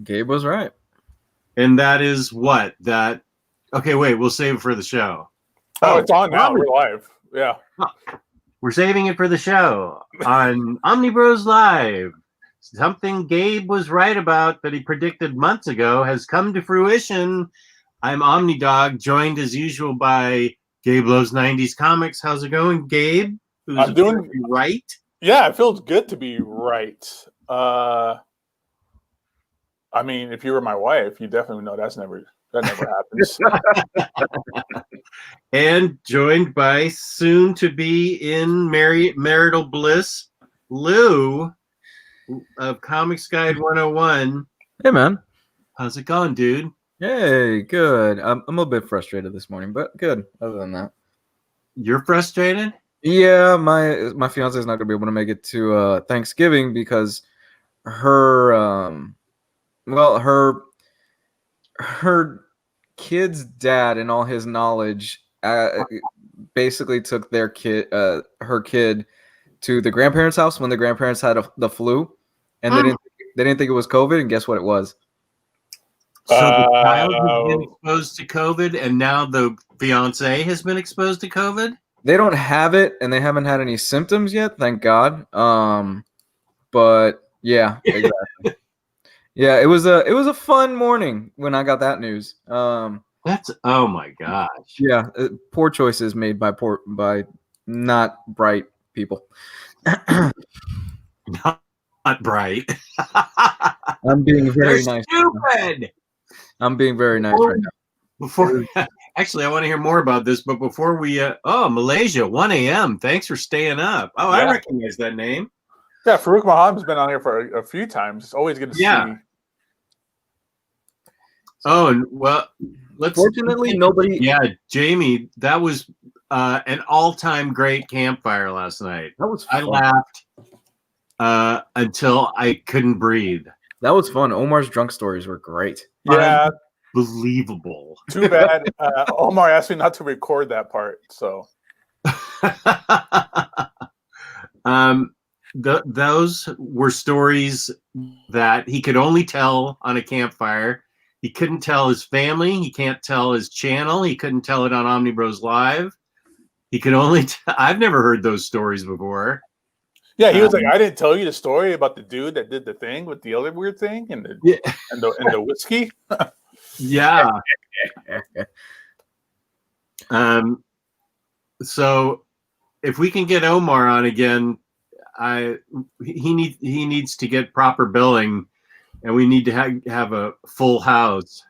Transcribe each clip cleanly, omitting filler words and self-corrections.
Gabe was right. And that is what? That okay, wait, we'll save it for the show. Oh, it's on now. We're live. Yeah. We're saving it for the show on Omnibros Live. Something Gabe was right about that he predicted months ago has come to fruition. I'm Omnidog, joined as usual by Gabe Loves 90s Comics. How's it going, Gabe? I'm doing right. Yeah, it feels good to be right. I mean, if you were my wife, you definitely know that never happens. And joined by soon to be in marital bliss, Lou of Comics Guide 101. Hey, man. How's it going, dude? Hey, good. I'm a bit frustrated this morning, but good. Other than that, you're frustrated? Yeah, my fiance is not gonna be able to make it to Thanksgiving because her her kid's dad, in all his knowledge, basically took their kid, her kid, to the grandparents' house when the grandparents had the flu, and they didn't think it was COVID, and guess what it was? So the child has been exposed to COVID, and now the fiance has been exposed to COVID? They don't have it, and they haven't had any symptoms yet, thank God. But yeah, exactly. Yeah, it was a fun morning when I got that news. That's oh my gosh. Yeah, poor choices made by not bright people. Not bright. I'm being very They're nice. Stupid. I'm being very nice right now. Before, actually, I want to hear more about this, but before we, Malaysia, 1 a.m. Thanks for staying up. Oh, yeah. I recognize that name. Yeah, Farouk Mohammed's been on here for a few times. It's always good to see. Oh, well, fortunately, nobody. Yeah, Jamie, that was an all-time great campfire last night. That was fun. I laughed until I couldn't breathe. That was fun. Omar's drunk stories were great. Yeah. Believable. Too bad. Omar asked me not to record that part, so. Those were stories that he could only tell on a campfire. He couldn't tell his family. He can't tell his channel. He couldn't tell it on Omnibros Live. He could only. I've never heard those stories before. Yeah, he was like, I didn't tell you the story about the dude that did the thing with the other weird thing and the whiskey. Yeah. So if we can get Omar on again, he needs to get proper billing, and we need to have a full house.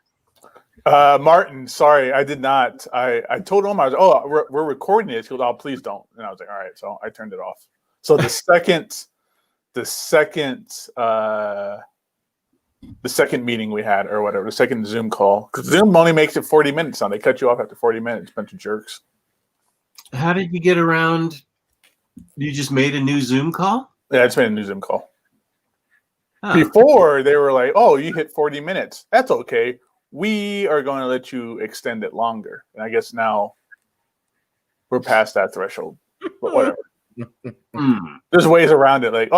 Martin, sorry, I did not. I told Omar, we're recording it. He goes, oh, please don't. And I was like, all right, so I turned it off. So the second meeting we had, or whatever, the second Zoom call, because Zoom only makes it 40 minutes now. They cut you off after 40 minutes, bunch of jerks. How did you get around? You just made a new Zoom call? Yeah, I just made a new Zoom call. Huh. Before, they were like, oh, you hit 40 minutes. That's okay. We are going to let you extend it longer. And I guess now we're past that threshold. But whatever. There's ways around it, like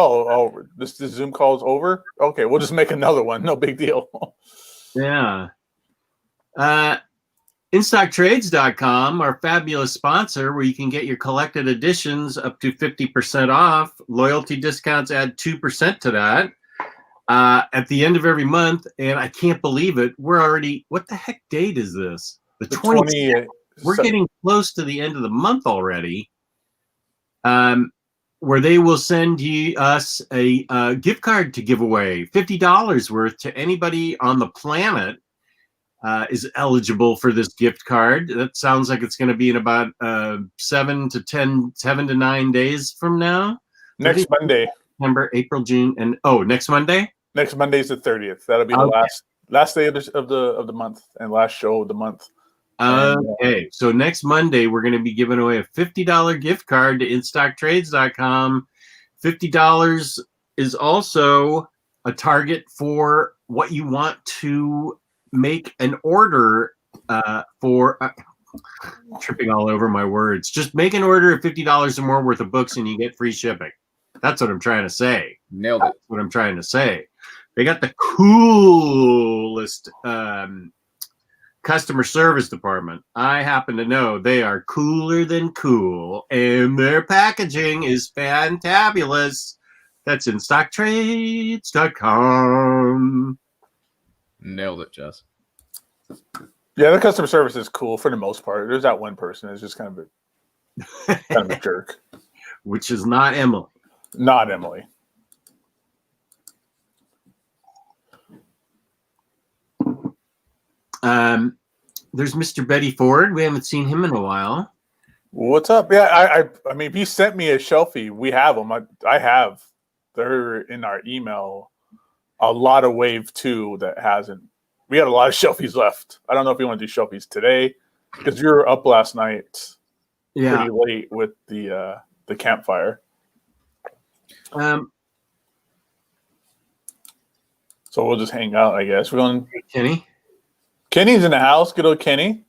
this Zoom call is over. Okay, we'll just make another one. No big deal. Yeah. InStockTrades.com, our fabulous sponsor, where you can get your collected editions up to 50% off. Loyalty discounts add 2% to that at the end of every month. And I can't believe it. We're already, what the heck date is this? The 20th. We're getting close to the end of the month already. Where they will send us a gift card to give away, $50 worth to anybody on the planet is eligible for this gift card. That sounds like it's going to be in about 7 to 9 days from now. Next Monday. September, April, June, and next Monday? Next Monday is the 30th. That'll be the last day of the month and last show of the month. Okay, so next Monday, we're going to be giving away a $50 gift card to InStockTrades.com. $50 is also a target for what you want to make an order for. Tripping all over my words. Just make an order of $50 or more worth of books and you get free shipping. That's what I'm trying to say. Nailed it. That's what I'm trying to say. They got the coolest customer service department. I happen to know they are cooler than cool, and their packaging is fantabulous. That's InStockTrades.com. Nailed it, Jess. Yeah, the customer service is cool for the most part. There's that one person who's just kind of a jerk. Which is not Emily. Not Emily. There's Mr. Betty Ford. We haven't seen him in a while. What's up? Yeah, I mean, if you sent me a shelfie, we have them. I have. They're in our email. A lot of wave 2 that hasn't. We had a lot of shelfies left. I don't know if you want to do shelfies today because you were up last night pretty late with the campfire. So we'll just hang out, I guess. We're going. Kenny. Kenny's in the house. Good old Kenny.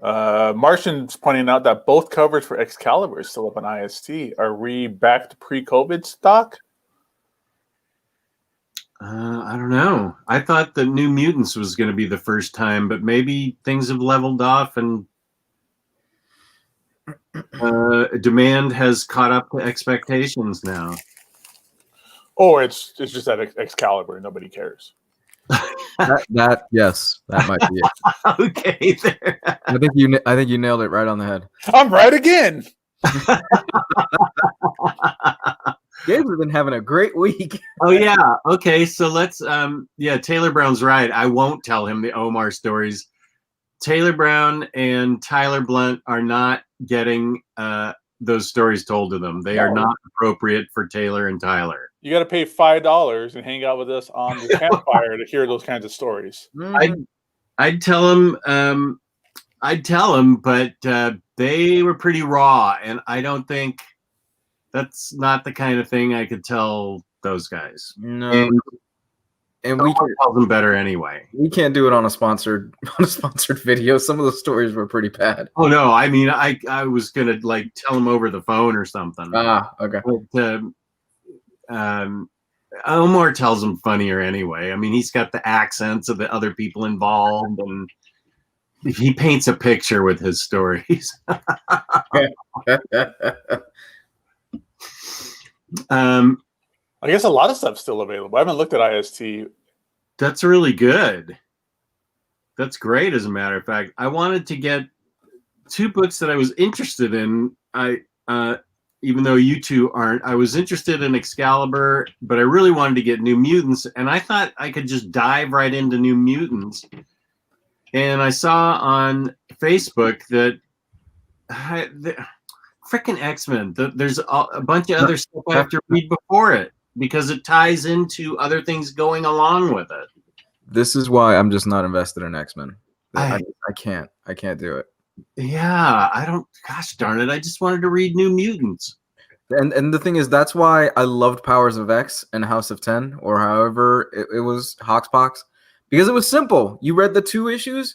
Martian's pointing out that both covers for Excalibur is still up on IST. Are we back to pre-COVID stock? I don't know. I thought the New Mutants was going to be the first time, but maybe things have leveled off and demand has caught up to expectations now. Or it's just that Excalibur. Nobody cares. Yes, that might be it. Okay, there. I think you nailed it right on the head. I'm right again. Gabe's been having a great week. Oh yeah. Okay, so let's Taylor Brown's right. I won't tell him the Omar stories. Taylor Brown and Tyler Blunt are not getting those stories told to them. They are not appropriate for Taylor and Tyler. You got to pay $5 and hang out with us on the campfire to hear those kinds of stories. I'd tell him. But they were pretty raw, and I don't think that's not the kind of thing I could tell those guys. No, and we can tell them better anyway. We can't do it on a sponsored video. Some of the stories were pretty bad. Oh no, I mean I was gonna like tell them over the phone or something. Okay. But, Omar tells them funnier anyway. I mean, he's got the accents of the other people involved, and he paints a picture with his stories. I guess a lot of stuff's still available. I haven't looked at IST. That's really good. That's great, as a matter of fact. I wanted to get 2 books that I was interested in. Even though you two aren't, I was interested in Excalibur, but I really wanted to get New Mutants, and I thought I could just dive right into New Mutants. And I saw on Facebook that the freaking X-Men, there's a bunch of other stuff I have to read before it because it ties into other things going along with it. This is why I'm just not invested in X-Men. I can't do it. Yeah, I don't. Gosh darn it! I just wanted to read New Mutants. And the thing is, that's why I loved Powers of X and House of 10, or however it was, Hoxpox, because it was simple. You read the 2 issues,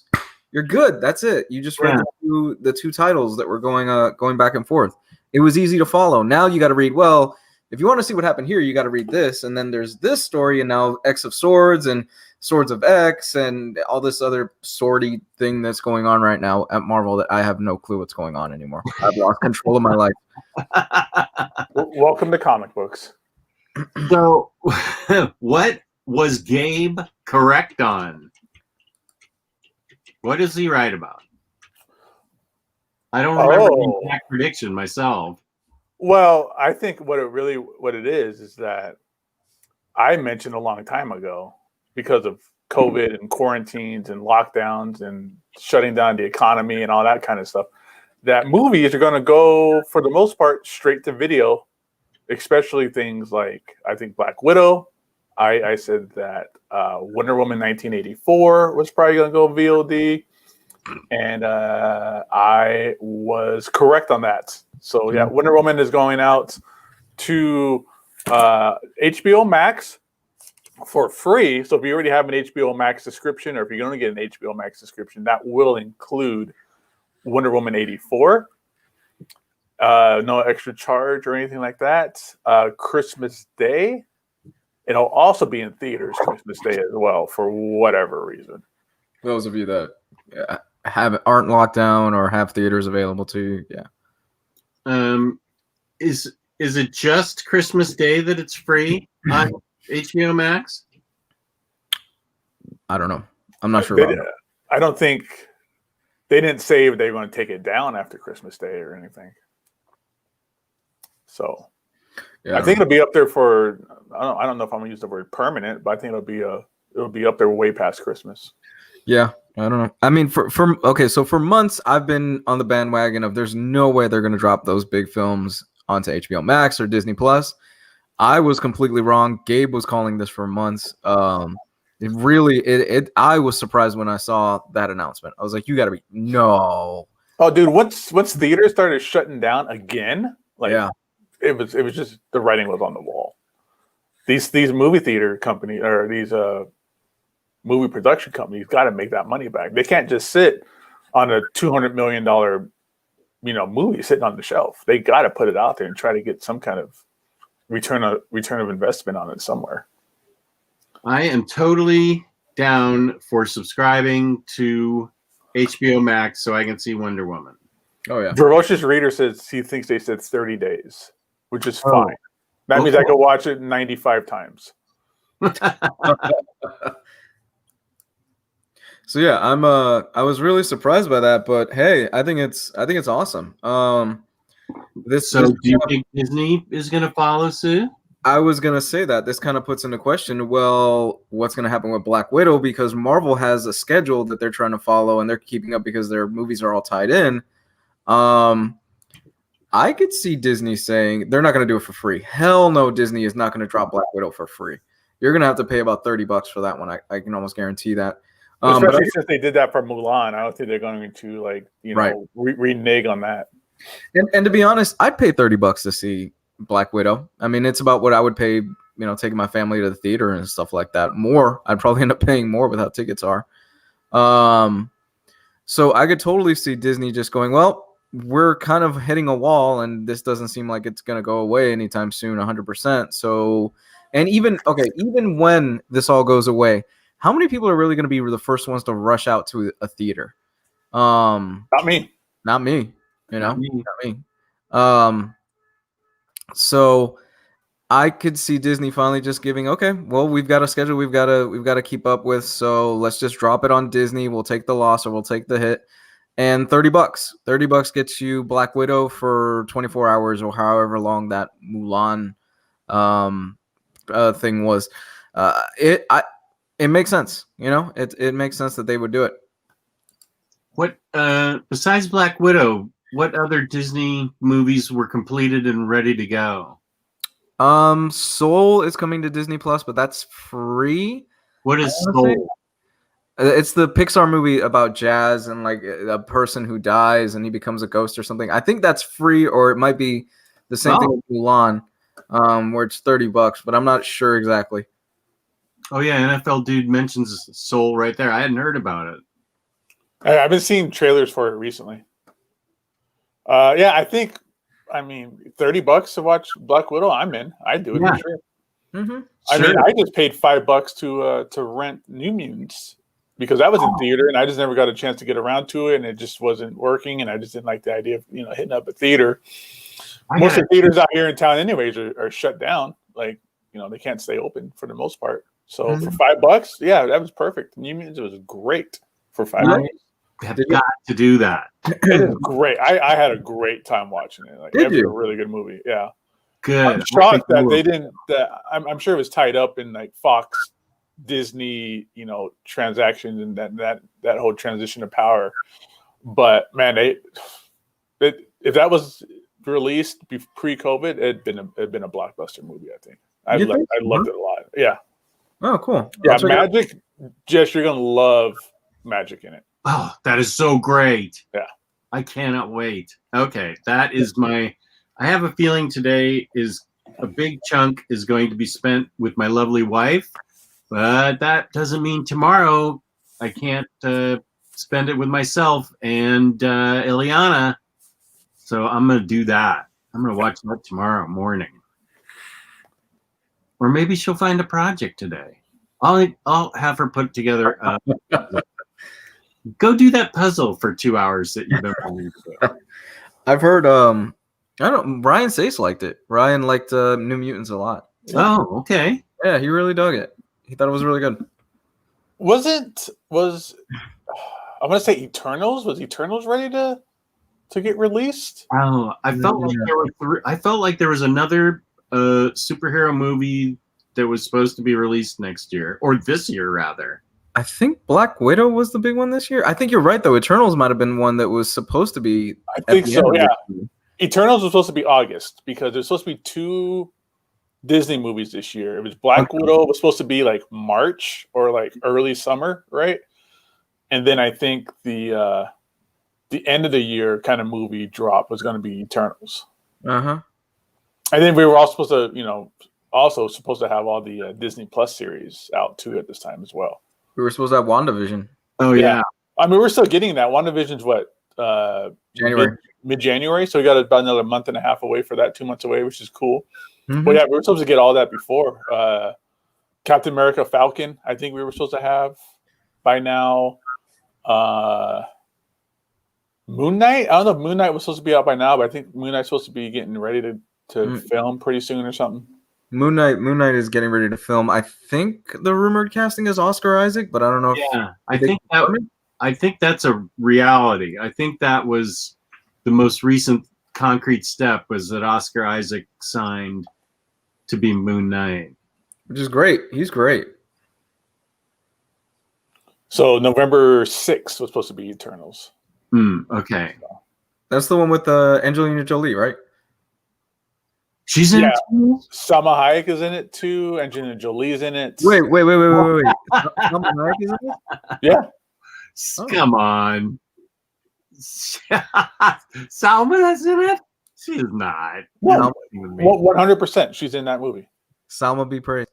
you're good. That's it. You just read the two titles that were going back and forth. It was easy to follow. Now you got to read. Well, if you want to see what happened here, you got to read this, and then there's this story, and now X of Swords and Swords of X and all this other swordy thing that's going on right now at Marvel that I have no clue what's going on anymore. I've lost control of my life. Welcome to comic books. So, what was Gabe correct on? What does he write about? I don't remember the exact prediction myself. Well, I think what it is that I mentioned a long time ago, because of COVID and quarantines and lockdowns and shutting down the economy and all that kind of stuff, that movies are going to go, for the most part, straight to video, especially things like, I think, Black Widow. I said that Wonder Woman 1984 was probably going to go VOD. And I was correct on that. So, yeah, Wonder Woman is going out to HBO Max for free. So if you already have an HBO Max subscription, or if you're going to get an HBO Max subscription, that will include Wonder Woman 84. No extra charge or anything like that. Christmas Day, it'll also be in theaters Christmas Day as well for whatever reason. Those of you that aren't locked down or have theaters available to you, yeah. Is it just Christmas Day that it's free on HBO Max? I don't know. I'm not sure about that. I don't think they didn't say if they were going to take it down after Christmas Day or anything. So yeah, I think it'll be up there for. I don't know if I'm going to use the word permanent, but I think it'll be up there way past Christmas. Yeah, I don't know. I mean, so for months I've been on the bandwagon of there's no way they're going to drop those big films onto HBO Max or Disney Plus. I was completely wrong. Gabe was calling this for months. I was surprised when I saw that announcement. I was like, you got to be no. Oh, dude, once theaters started shutting down again, it was just the writing was on the wall. These movie theater companies or these movie production companies got to make that money back. They can't just sit on a $200 million movie sitting on the shelf. They got to put it out there and try to get some kind of return of investment on it somewhere. I am totally down for subscribing to HBO Max so I can see Wonder Woman. Oh yeah. Ferocious Reader says he thinks they said 30 days, which is fine. That means I could watch it 95 times. So yeah, I was really surprised by that, but hey, I think it's awesome. Do you think Disney is going to follow suit? I was going to say that this kind of puts into question, well, what's going to happen with Black Widow, because Marvel has a schedule that they're trying to follow and they're keeping up because their movies are all tied in. I could see Disney saying they're not going to do it for free. Hell no, Disney is not going to drop Black Widow for free. You're going to have to pay about $30 for that one. I can almost guarantee that. Especially since they did that for Mulan. I don't think they're going to renege on that. And to be honest, I'd pay $30 to see Black Widow. I mean, it's about what I would pay, taking my family to the theater and stuff like that. More, I'd probably end up paying more with how tickets are. So I could totally see Disney just going, well, we're kind of hitting a wall and this doesn't seem like it's going to go away anytime soon, 100%. So, and even when this all goes away, how many people are really going to be the first ones to rush out to a theater? Not me. Not me. Not me. So I could see Disney finally just giving, okay, well, we've got a schedule we've got to keep up with, so let's just drop it on Disney. We'll take the loss or we'll take the hit. And $30 gets you Black Widow for 24 hours or however long that Mulan thing was. It makes sense, it makes sense that they would do it. What besides Black Widow, what other Disney movies were completed and ready to go? Soul is coming to Disney Plus, but that's free. What is Soul? It's the Pixar movie about jazz and like a person who dies and he becomes a ghost or something. I think that's free, or it might be the same thing with Mulan, where it's $30, but I'm not sure exactly. Oh yeah, NFL dude mentions Soul right there. I hadn't heard about it. I've been seeing trailers for it recently. Yeah, I think, $30 to watch Black Widow, I'm in. I'd do it for sure. Mm-hmm. I just paid $5 to rent New Mutants because that was in theater, and I just never got a chance to get around to it, and it just wasn't working, and I just didn't like the idea of hitting up a theater. Most of the theaters out here in town, anyways, are shut down. Like they can't stay open for the most part. So for $5, yeah, that was perfect. New Mutants was great for $5. Have got to do that. It is great. I had a great time watching it. Like, it was a really good movie. Yeah. Good. I'm shocked that they didn't. I'm sure it was tied up in like Fox, Disney, transactions and that whole transition of power. But man, if that was released pre-COVID, it'd been a blockbuster movie. I think I loved it a lot. Yeah. Oh, cool. Yeah, Magic. Jess, you're gonna love Magic in it. Oh, that is so great. Yeah. I cannot wait. Okay, that is I have a feeling today is a big chunk is going to be spent with my lovely wife, but that doesn't mean tomorrow I can't spend it with myself and Ileana. So I'm going to do that. I'm going to watch that tomorrow morning. Or maybe she'll find a project today. I'll have her put together. Go do that puzzle for 2 hours that you've been wanting to do. I've heard. I don't. Ryan Sace liked it. Ryan liked New Mutants a lot. Oh, okay. Yeah, he really dug it. He thought it was really good. Was I'm gonna say Eternals? Was Eternals ready to get released? Oh, I felt like there were I felt like there was another superhero movie that was supposed to be released next year, or this year rather. I think Black Widow was the big one this year. I think you're right though. Eternals might have been one that was supposed to be. I think so. Yeah, Eternals was supposed to be August because there's supposed to be 2 Disney movies this year. It was Black Widow was supposed to be like March or like early summer, right? And then I think the end of the year kind of movie drop was going to be Eternals. And then we were all supposed to, also supposed to have all the Disney Plus series out too at this time as well. We were supposed to have WandaVision. Oh yeah. I mean, we're still getting that. WandaVision's what? January. Mid-January. So we got about another month and a half away for that, 2 months away, which is cool. Mm-hmm. But yeah, we were supposed to get all that before. Captain America Falcon, I think we were supposed to have by now. Moon Knight? I don't know if Moon Knight was supposed to be out by now, but I think Moon Knight's supposed to be getting ready to film pretty soon or something. Moon Knight is getting ready to film. I think the rumored casting is Oscar Isaac, but I don't know. Yeah, I think that's a reality. I think that was the most recent concrete step was that Oscar Isaac signed to be Moon Knight, which is great. He's great. So November 6th was supposed to be Eternals. Okay, that's the one with Angelina Jolie, right? She's in it too? Salma Hayek is in it too. Angelina Jolie's in it. Wait. Salma Hayek is in it? Yeah. Come on. Salma's in it? She is not. No, 100%. She's in that movie. Salma be praised.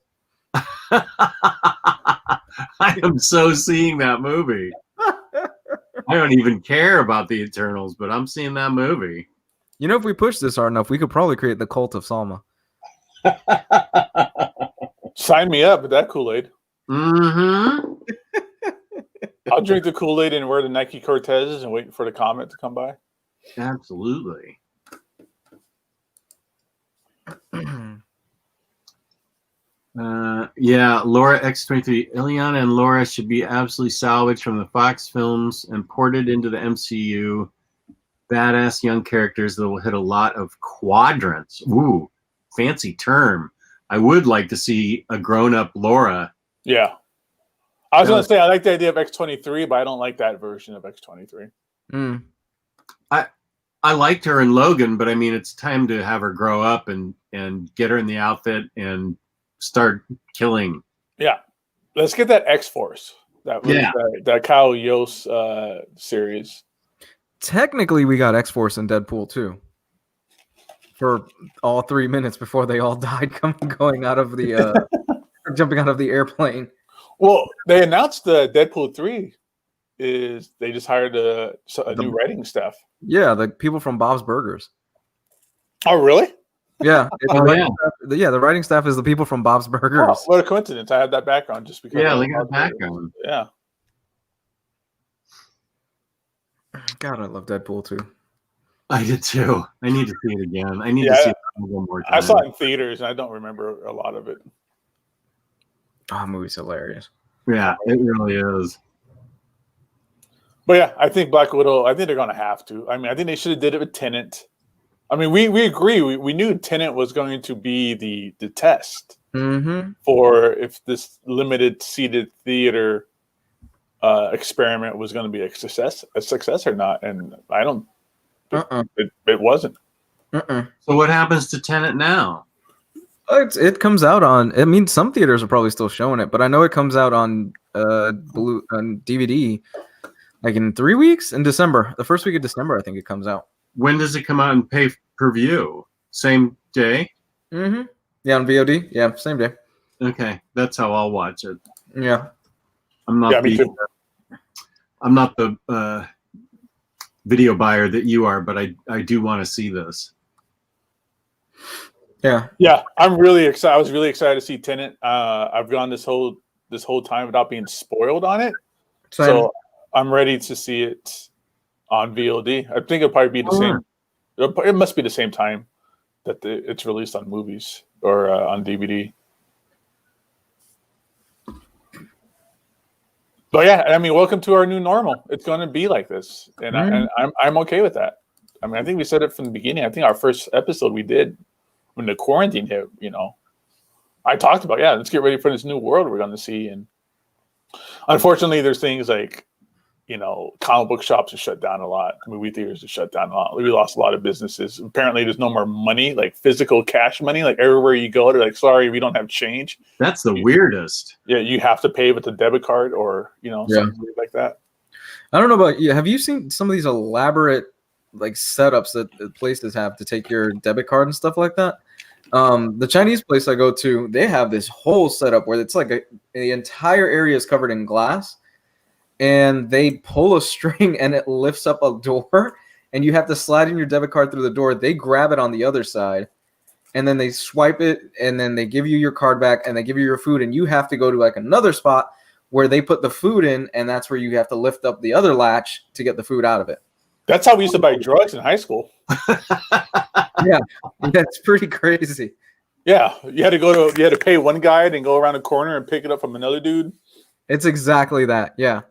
I am so seeing that movie. I don't even care about the Eternals, but I'm seeing that movie. You know, if we push this hard enough, we could probably create the cult of Salma. Sign me up with that Kool-Aid. Mm-hmm. I'll drink the Kool-Aid and wear the Nike Cortezes and wait for the comet to come by. Absolutely. Yeah, Laura X23. Ileana and Laura should be absolutely salvaged from the Fox films and ported into the MCU. Badass young characters that will hit a lot of quadrants. Ooh, fancy term. I would like to see a grown-up Laura. Yeah. I was going to say, I like the idea of X-23, but I don't like that version of X-23. I liked her in Logan, but I mean, it's time to have her grow up and get her in the outfit and start killing. Yeah. Let's get that X-Force. That Kyle Yost series. Technically, we got X-Force and Deadpool too. For all 3 minutes before they all died, going out of the jumping out of the airplane. Well, they announced the Deadpool 3 is they just hired a new writing staff. Yeah, the people from Bob's Burgers. Oh, really? Yeah. The writing staff is the people from Bob's Burgers. Oh, what a coincidence. I had that background just because. Yeah, they got a background. Yeah. God, I love Deadpool too. I did too. I need to see it again. I need to see it one more time. I saw it in theaters and I don't remember a lot of it. Oh, the movie's hilarious. Yeah, it really is. But yeah, I think Black Widow, I think they're going to have to. I mean, I think they should have did it with Tenet. I mean, we agree. We knew Tenet was going to be the test for if this limited seated theater experiment was going to be a success or not. And I don't. It wasn't. So what happens to Tenet now? It comes out on. I mean, some theaters are probably still showing it, but I know it comes out on on DVD like in 3 weeks in December. The first week of December, I think it comes out. When does it come out and pay per view? Same day? Mm-hmm. Yeah, on VOD. Yeah, same day. Okay, that's how I'll watch it. Yeah, I'm not the video buyer that you are, but I do want to see this. Yeah, I'm really excited. I was really excited to see Tenet. I've gone this whole time without being spoiled on it, so I'm ready to see it on VOD. I think it'll probably be the same. It must be the same time that it's released on movies or on DVD. But yeah, I mean, welcome to our new normal. It's going to be like this, and I'm okay with that. I mean, I think we said it from the beginning. I think our first episode we did when the quarantine hit, I talked about, let's get ready for this new world we're going to see. And unfortunately, there's things like, comic book shops are shut down a lot. Movie theaters are shut down a lot. We lost a lot of businesses. Apparently, there's no more money, like physical cash money. Like everywhere you go, they're like, sorry, we don't have change. That's the weirdest. Yeah, you have to pay with a debit card or, something like that. I don't know about you. Have you seen some of these elaborate like setups that places have to take your debit card and stuff like that? The Chinese place I go to, they have this whole setup where it's like the entire area is covered in glass, and they pull a string and it lifts up a door, and you have to slide in your debit card through the door. They grab it on the other side, and then they swipe it, and then they give you your card back, and they give you your food, and you have to go to like another spot where they put the food in, and that's where you have to lift up the other latch to get the food out of it. That's how we used to buy drugs in high school. Yeah, that's pretty crazy. Yeah, you had to pay one guy and go around the corner and pick it up from another dude. It's exactly that. Yeah.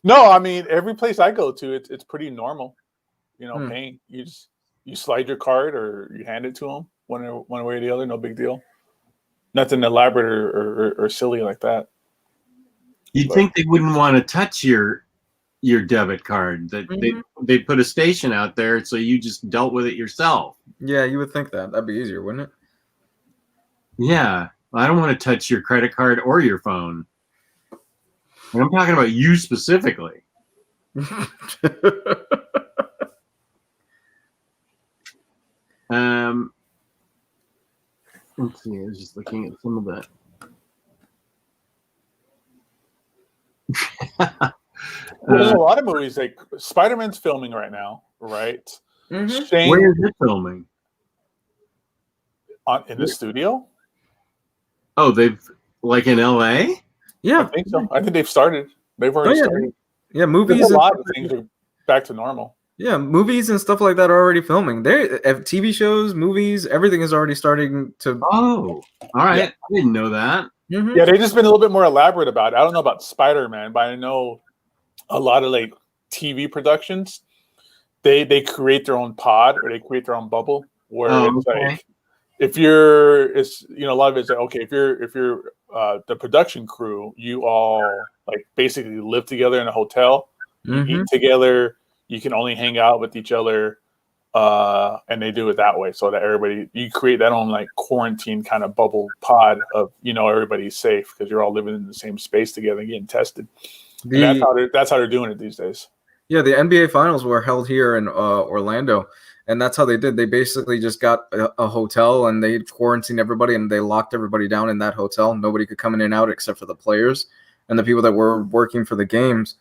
No, I mean every place I go to, it's pretty normal. Paying. You slide your card or you hand it to them one way or the other. No big deal. Nothing elaborate or silly like that. You'd think they wouldn't want to touch your debit card. That they put a station out there, so you just dealt with it yourself. Yeah, you would think that'd be easier, wouldn't it? Yeah, I don't want to touch your credit card or your phone. And I'm talking about you specifically. Let's see. I was just looking at some of that. There's a lot of movies like Spider-Man's filming right now, right? Mm-hmm. Where is it filming? In the studio. Oh, they've like in LA? Yeah, I think so. I think they've started. They've already started. Yeah, movies. There's a lot of things are back to normal. Yeah, movies and stuff like that are already filming. TV shows, movies, everything is already starting to. Oh, all right. Yeah. I didn't know that. Mm-hmm. Yeah, they've just been a little bit more elaborate about it. I don't know about Spider-Man, but I know a lot of like TV productions, they create their own pod or they create their own bubble where it's like if you're a lot of it's like, okay, if you're the production crew, you all like basically live together in a hotel, eat together, you can only hang out with each other, and they do it that way so that you create that own like quarantine kind of bubble pod of everybody's safe because you're all living in the same space together and getting tested. And that's how they're doing it these days. Yeah, the NBA finals were held here in Orlando, and that's how they did. They basically just got a hotel and they quarantined everybody and they locked everybody down in that hotel. Nobody could come in and out except for the players and the people that were working for the games.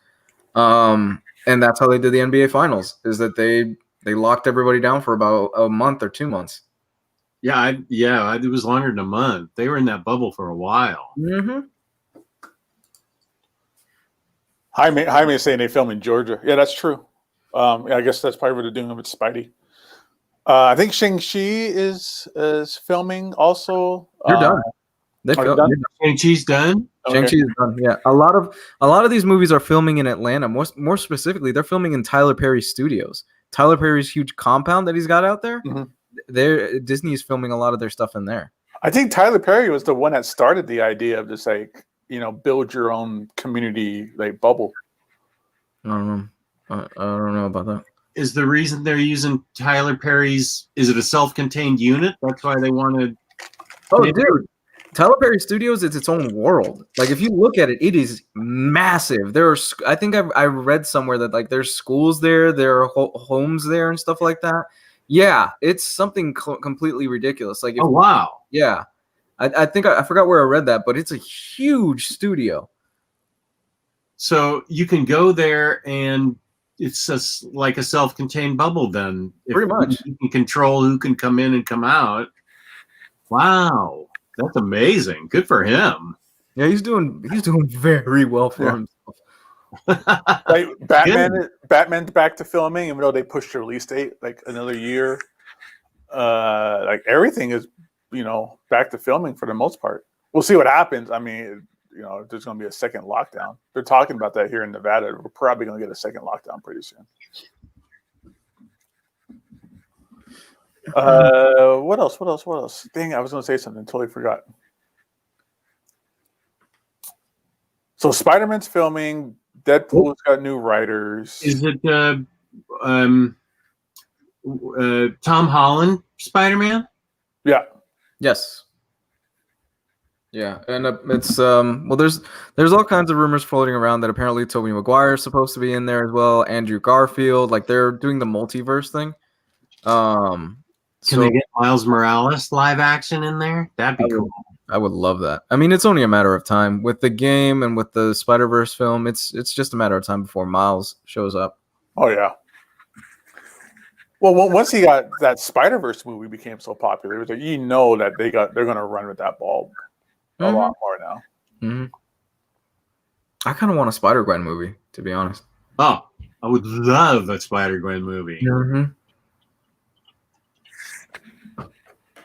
And that's how they did the NBA finals, is that they locked everybody down for about a month or 2 months. Yeah, it was longer than a month. They were in that bubble for a while. Mm-hmm. Jaime is saying they film in Georgia. Yeah, that's true. I guess that's probably what they're doing with Spidey. I think Shang-Chi is filming also. They're done. Shang-Chi's done? Shang-Chi is done. Yeah, a lot of these movies are filming in Atlanta. More specifically, they're filming in Tyler Perry's studios. Tyler Perry's huge compound that he's got out there. Mm-hmm. Disney is filming a lot of their stuff in there. I think Tyler Perry was the one that started the idea of just like build your own community like bubble. I don't know about that. Is the reason they're using Tyler Perry's? Is it a self-contained unit? That's why they wanted. Oh, dude. Tyler Perry Studios is its own world. Like if you look at it, it is massive. I think I read somewhere that like there's schools there, there are homes there and stuff like that. Yeah, it's something completely ridiculous. Like, oh wow, yeah, I think I forgot where I read that, but it's a huge studio. So you can go there and like a self-contained bubble. Then Pretty much. you can control who can come in and come out. Wow, that's amazing. Good for him. Yeah, he's doing very well for himself. Like Batman's back to filming, even though they pushed the release date like another year. Like everything is, back to filming for the most part. We'll see what happens. I mean, there's going to be a second lockdown. They're talking about that here in Nevada. We're probably going to get a second lockdown pretty soon. What else? Dang, I was going to say something. Totally forgot. So Spider-Man's filming. Deadpool's got new writers. Is it Tom Holland Spider-Man? Yeah. Yes. Yeah, and it's there's all kinds of rumors floating around that apparently Tobey Maguire is supposed to be in there as well. Andrew Garfield, like they're doing the multiverse thing. Can they get Miles Morales live action in there? That'd be cool. I would love that. I mean, it's only a matter of time with the game and with the Spider-Verse film. It's just a matter of time before Miles shows up. Oh yeah. Well, once he got that Spider-Verse movie became so popular, it was like that they're going to run with that ball a lot more now. Mm-hmm. I kind of want a Spider-Gwen movie, to be honest. Oh, I would love a Spider-Gwen movie. Mm-hmm.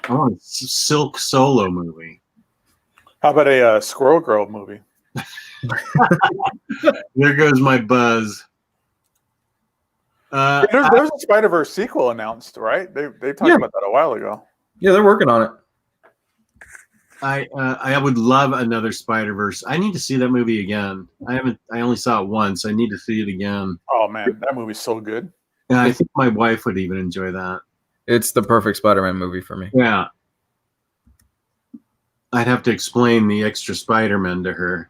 I want a Silk Solo movie. How about a Squirrel Girl movie? There goes my buzz. There's a Spider-Verse sequel announced, right? They talked about that a while ago. Yeah, they're working on it. I would love another Spider-Verse. I need to see that movie again. I only saw it once. I need to see it again. Oh man, that movie's so good. And I think my wife would even enjoy that. It's the perfect Spider-Man movie for me. Yeah. I'd have to explain the extra Spider-Man to her.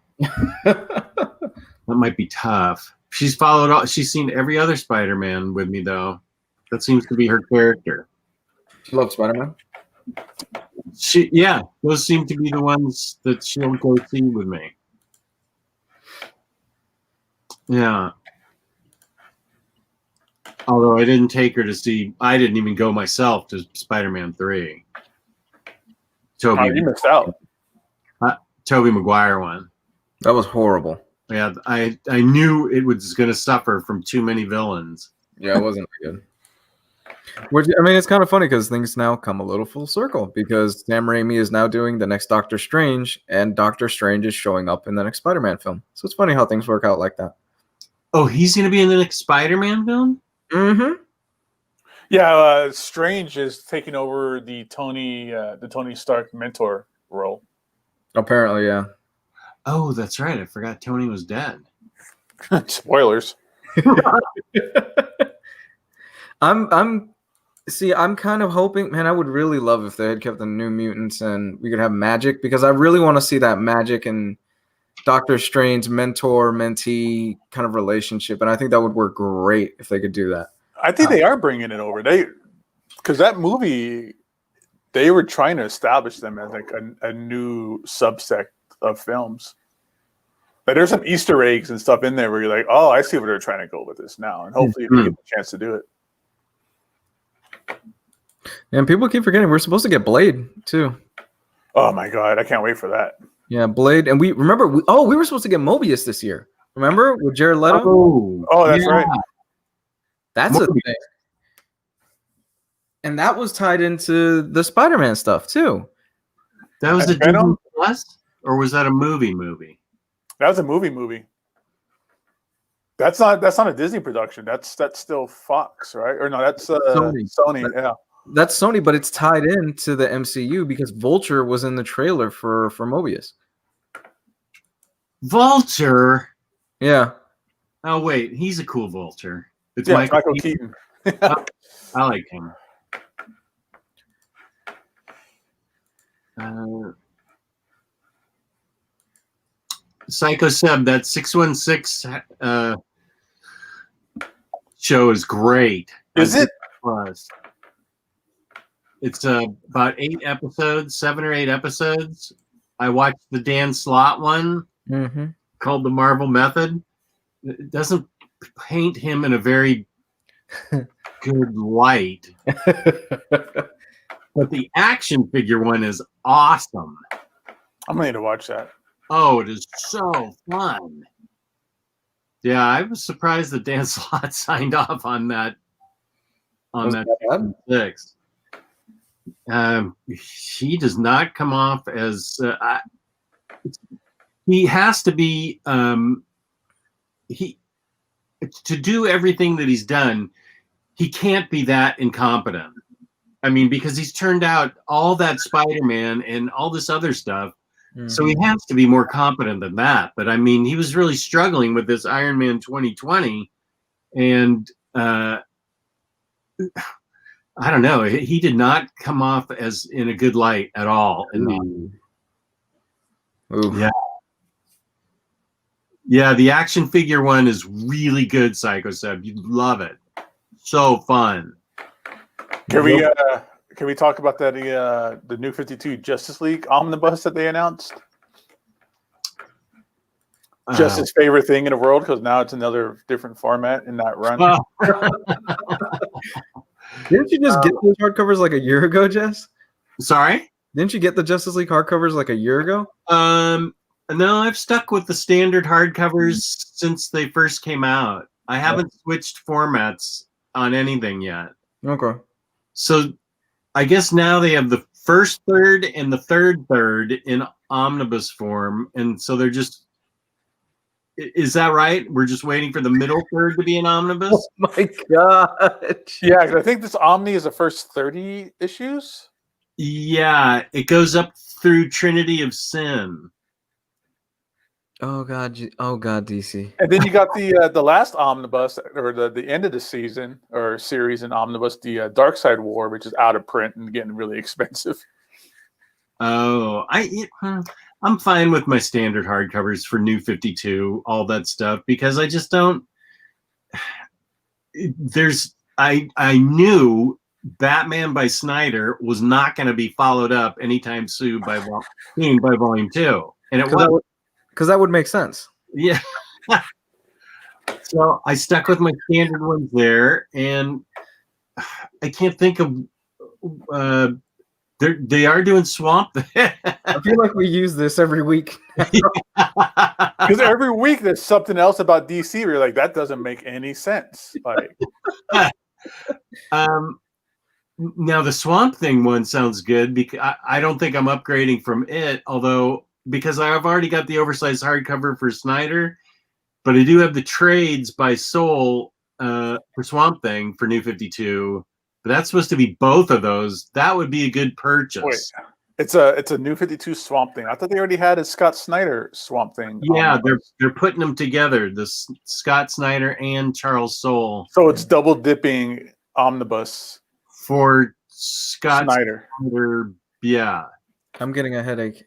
That might be tough. She's seen every other Spider-Man with me though. That seems to be her character. She loves Spider-Man? Those seem to be the ones that she'll go see with me. Yeah. Although I didn't take her to see, I didn't even go myself to Spider-Man 3. You missed out. Tobey Maguire one. That was horrible. Yeah, I knew it was going to suffer from too many villains. Yeah, it wasn't good. Which, I mean, it's kind of funny because things now come a little full circle because Sam Raimi is now doing the next Doctor Strange, and Doctor Strange is showing up in the next Spider-Man film. So it's funny how things work out like that. Oh, he's going to be in the next Spider-Man film? Mm-hmm. Yeah, Strange is taking over the Tony Stark mentor role. Apparently, yeah. Oh, that's right. I forgot Tony was dead. Spoilers. I'm kind of hoping, man, I would really love if they had kept the New Mutants and we could have magic because I really want to see that magic and Doctor Strange mentor-mentee kind of relationship. And I think that would work great if they could do that. I think they are bringing it over. Because that movie, they were trying to establish them as like a new subsect of films. But there's some Easter eggs and stuff in there where you're like, oh, I see where they're trying to go with this now. And hopefully we get the chance to do it. And people keep forgetting we're supposed to get Blade too. Oh my god, I can't wait for that. Yeah, Blade, and we were supposed to get Mobius this year. Remember with Jared Leto? Oh, that's right. That's a thing. And that was tied into the Spider-Man stuff too. That was a Disney Plus, or was that a movie? That was a movie. That's not a Disney production. That's still Fox, right? Or no, that's Sony. Yeah. That's Sony, but it's tied into the MCU because Vulture was in the trailer for Mobius. Vulture? Yeah. Oh, wait. He's a cool Vulture. It's Michael Keaton. I like him. Psycho Seb, that 616 show is great. Is it? Plus. It's about 7 or 8 episodes. I watched the Dan Slott one called The Marvel Method. It doesn't paint him in a very good light. But the action figure one is awesome. I'm going to need to watch that. Oh, it is so fun. Yeah, I was surprised that Dan Slott signed off on that. Six. He does not come off as he has to be. To do everything that he's done, he can't be that incompetent. I mean, because he's turned out all that Spider-Man and all this other stuff. Mm-hmm. So he has to be more competent than that. But I mean, he was really struggling with this Iron Man 2020. And I don't know. He did not come off as in a good light at all. Yeah. Yeah, the action figure one is really good, Psycho Seb. You'd love it. So fun. Can we talk about that the New 52 Justice League Omnibus that they announced? Just his favorite thing in the world, because now it's another different format in that run. Didn't you just get those hardcovers like a year ago, Jess? Sorry? Didn't you get the Justice League hardcovers like a year ago? No, I've stuck with the standard hardcovers since they first came out. I haven't switched formats on anything yet. Okay. So I guess now they have the first third and the third third in omnibus form. And so they're just, is that right? We're just waiting for the middle third to be an omnibus? Oh my God. Yeah, because I think this Omni is the first 30 issues. Yeah, it goes up through Trinity of Sin. Oh God, DC. And then you got the last omnibus, or the end of the season or series in omnibus, the Dark Side War, which is out of print and getting really expensive. Oh, I'm fine with my standard hardcovers for New 52, all that stuff, because I just don't. I knew Batman by Snyder was not going to be followed up anytime soon by Volume 2, and it was. Because that would make sense. Yeah. So I stuck with my standard ones there, and I can't think of. They are doing Swamp. I feel like we use this every week. Because every week there's something else about DC where you're like, that doesn't make any sense. Like, now the Swamp Thing one sounds good because I don't think I'm upgrading from it, although. Because I've already got the oversized hardcover for Snyder, but I do have the trades by Soul for Swamp Thing for New 52. But that's supposed to be both of those. That would be a good purchase. Wait, it's a New 52 Swamp Thing. I thought they already had a Scott Snyder Swamp Thing. Yeah, they're putting them together. The Scott Snyder and Charles Soule. So it's double dipping omnibus for Scott Snyder. Yeah, I'm getting a headache.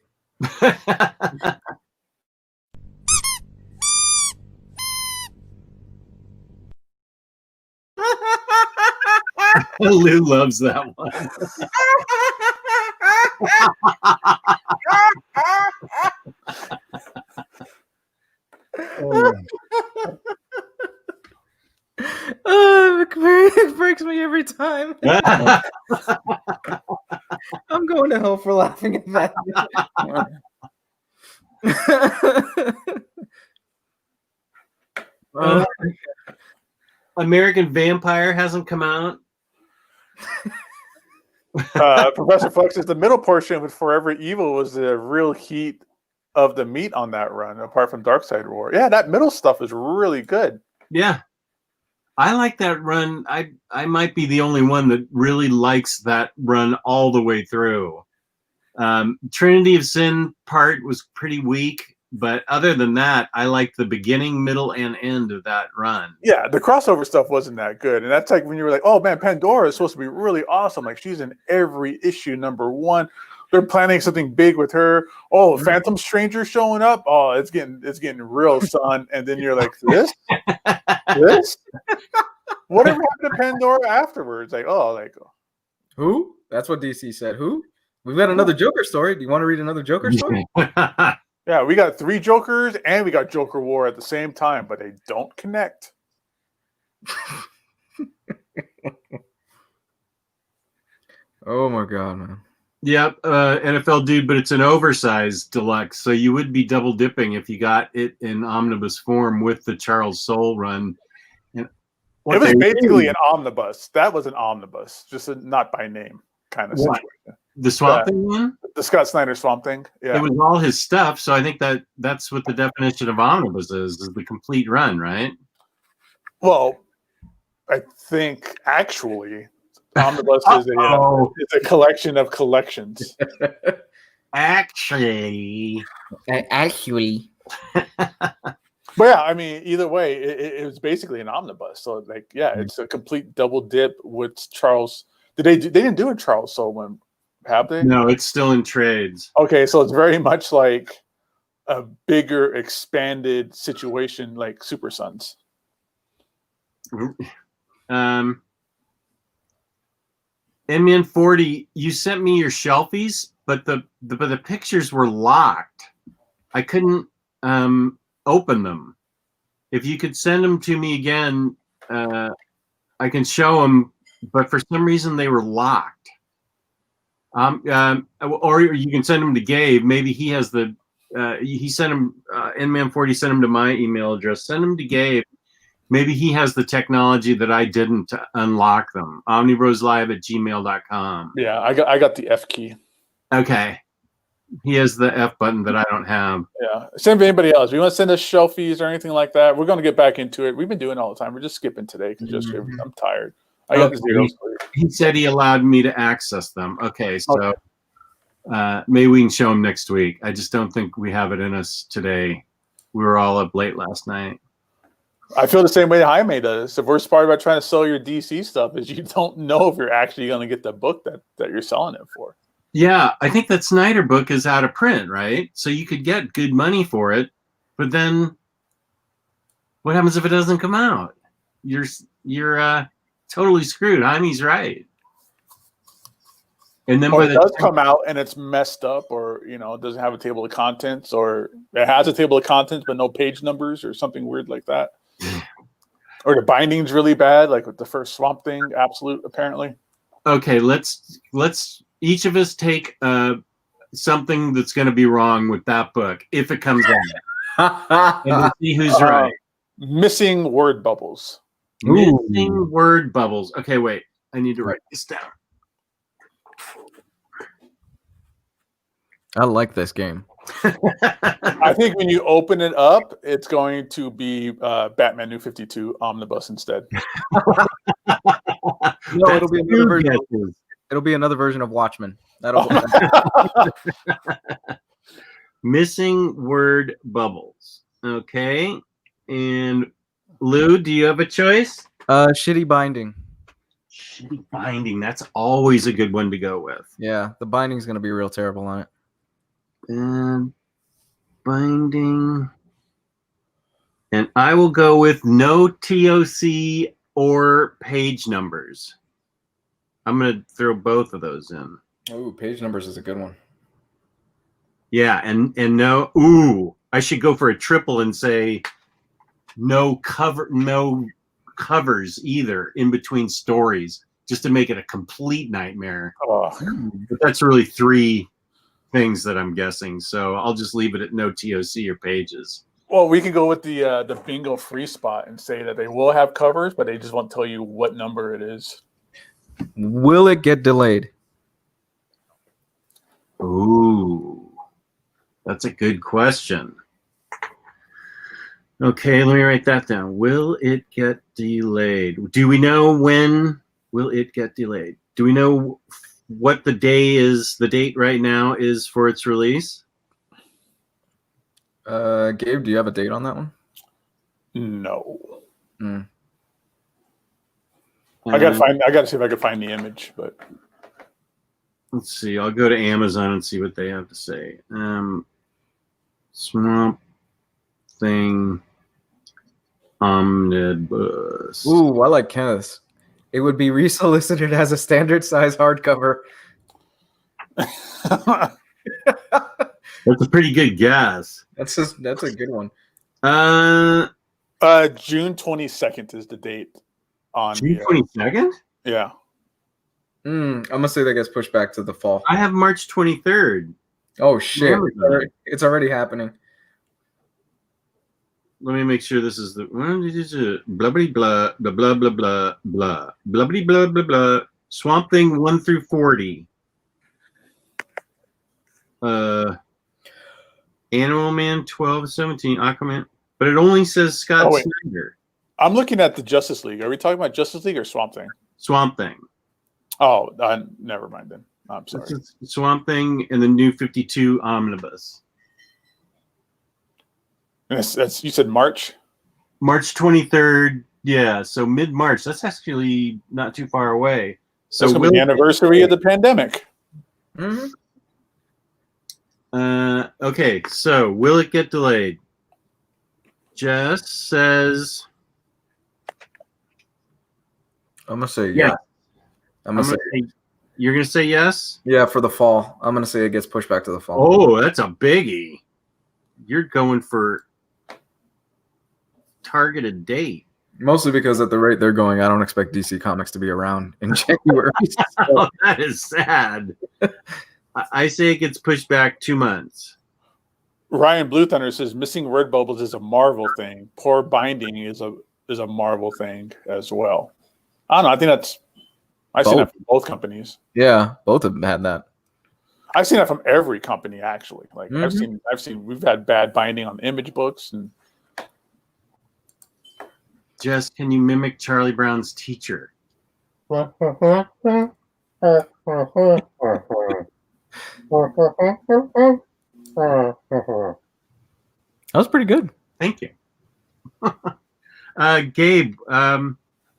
Lou loves that one. It breaks me every time. I'm going to hell for laughing at that. American Vampire hasn't come out. Professor Flex is the middle portion with Forever Evil was the real heat of the meat on that run, apart from Dark Side War. Yeah, that middle stuff is really good. Yeah. I like that run. I might be the only one that really likes that run all the way through. Trinity of Sin part was pretty weak, but other than that, I liked the beginning, middle, and end of that run. Yeah, the crossover stuff wasn't that good. And that's like when you were like, oh man, Pandora is supposed to be really awesome. Like she's in every issue, #1. They're planning something big with her. Oh, Phantom Stranger showing up. Oh, it's getting real, son. And then you're like, this? Whatever happened to Pandora afterwards? Like, who? That's what DC said. Who? We've got another Joker story. Do you want to read another Joker story? Yeah, we got 3 Jokers and we got Joker War at the same time, but they don't connect. Oh my god, man. Yep, NFL dude, but it's an oversized deluxe, so you would be double dipping if you got it in omnibus form with the Charles Soule run. And it was basically an omnibus. That was an omnibus, just not by name kind of situation. The Swamp Thing one? The Scott Snyder Swamp Thing. Yeah. It was all his stuff, so I think that's what the definition of omnibus is the complete run, right? Well, I think actually omnibus is a collection of collections. Actually. But yeah, I mean, either way, it was basically an omnibus. So, like, yeah, it's a complete double dip with Charles. They didn't do a Charles Soule one, have they? No, it's still in trades. Okay, so it's very much like a bigger, expanded situation, like Super Sons. NMan40, you sent me your shelfies, but the pictures were locked. I couldn't open them. If you could send them to me again, I can show them, but for some reason they were locked. Or you can send them to Gabe. Maybe he has he sent them, NMan40 sent them to my email address. Send them to Gabe. Maybe he has the technology that I didn't to unlock them. omnibroslive@gmail.com. Yeah, I got the F key. Okay. He has the F button that I don't have. Yeah. Same for anybody else. If you want to send us shelfies or anything like that, we're going to get back into it. We've been doing it all the time. We're just skipping today because I'm tired. I got the zero. He said he allowed me to access them. Okay, so maybe we can show him next week. I just don't think we have it in us today. We were all up late last night. I feel the same way Jaime does. The worst part about trying to sell your DC stuff is you don't know if you're actually going to get the book that you're selling it for. Yeah, I think that Snyder book is out of print, right? So you could get good money for it, but then what happens if it doesn't come out? You're totally screwed. Jaime's right. And then it does come out and it's messed up, or it doesn't have a table of contents, or it has a table of contents but no page numbers or something weird like that. Or the binding's really bad, like with the first Swamp Thing, Absolute, apparently. Okay, let's each of us take something that's going to be wrong with that book if it comes out. And we'll see who's right. Missing word bubbles. Missing word bubbles. Okay, wait. I need to write this down. I like this game. I think when you open it up, it's going to be Batman New 52 Omnibus instead. No, it'll be another version. It'll be another version of Watchmen. Missing word bubbles. Okay. And Lou, do you have a choice? Shitty binding. Shitty binding. That's always a good one to go with. Yeah, the binding's going to be real terrible on it. Binding. And I will go with no TOC or page numbers. I'm going to throw both of those in. Oh, page numbers is a good one. Yeah, and no. Ooh, I should go for a triple and say no covers either in between stories, just to make it a complete nightmare. Oh. But that's really three things that I'm guessing, so I'll just leave it at no TOC or pages. Well, we can go with the bingo free spot and say that they will have covers, but they just won't tell you what number it is. Will it get delayed? Ooh, that's a good question. Okay, let me write that down. Will it get delayed? Do we know when will it get delayed? Do we know what the date right now is for its release? Gabe, do you have a date on that one? No. I gotta see if I can find the image, but let's see. I'll go to Amazon and see what they have to say. Swamp Thing Omnibus. Ooh, I like Kenneth's. It would be resolicited as a standard size hardcover. That's a pretty good guess. That's a good one. June 22nd is the date. on June the 22nd? yeah. I'm gonna say that gets pushed back to the fall. I have March 23rd. Oh shit! Amazon. It's already happening. Let me make sure this is the blah blah blah blah blah blah blah blah blah blah blah blah. Swamp Thing 1 through 40. Animal Man 12 17. Aquaman, but it only says Scott Snyder. I'm looking at the Justice League. Are we talking about Justice League or Swamp Thing? Swamp Thing. Oh, never mind then. I'm sorry. Swamp Thing and the New 52 Omnibus. That's you said March? March 23rd. Yeah, so mid-March. That's actually not too far away. So that's the anniversary of the pandemic. Mm-hmm. Okay, so will it get delayed? Jess says I'm gonna say yeah. yeah. You're gonna say yes? Yeah, for the fall. I'm gonna say it gets pushed back to the fall. Oh, that's a biggie. You're going for targeted date. Mostly because at the rate they're going, I don't expect DC Comics to be around in January. Oh, that is sad. I say it gets pushed back 2 months. Ryan Blue Thunder says missing word bubbles is a Marvel thing. Poor binding is a Marvel thing as well. I don't know. I think I've seen that from both companies. Yeah, both have had that. I've seen that from every company actually. Like I've seen we've had bad binding on image books and Jess, can you mimic Charlie Brown's teacher? That was pretty good. Thank you. Gabe,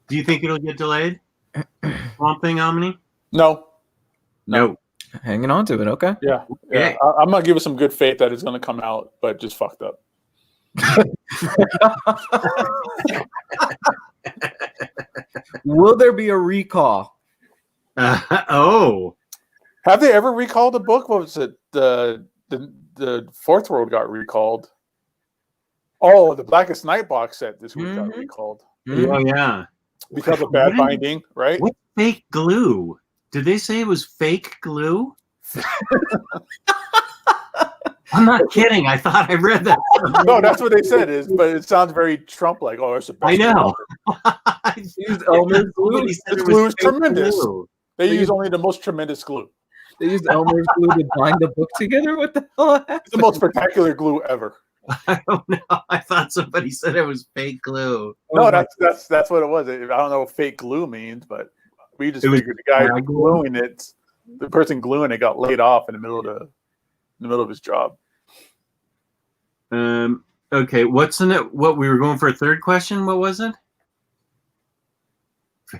do you think it'll get delayed? Swamp Thing Omni? No. Hanging on to it, okay. Yeah. I'm gonna give it some good faith that it's gonna come out, but just fucked up. Will there be a recall? Oh. Have they ever recalled a book? What was it? The Fourth World got recalled. Oh, the Blackest Night box set this week got recalled. Oh, yeah. Because of bad binding, right? What fake glue? Did they say it was fake glue? I'm not kidding. I thought I read that. No, that's what they said. But it sounds very Trump-like. Oh, it's the best. I know. Used Elmer's glue. This glue is tremendous. Glue. They use only the most tremendous glue. They used Elmer's glue to bind the book together. What the hell happened? It's the most spectacular glue ever. I don't know. I thought somebody said it was fake glue. No, that's what it was. I don't know what fake glue means, but we just figured the guy gluing it, the person gluing it, got laid off in the middle of his job. Okay, what's in it? What we were going for a third question? What was it?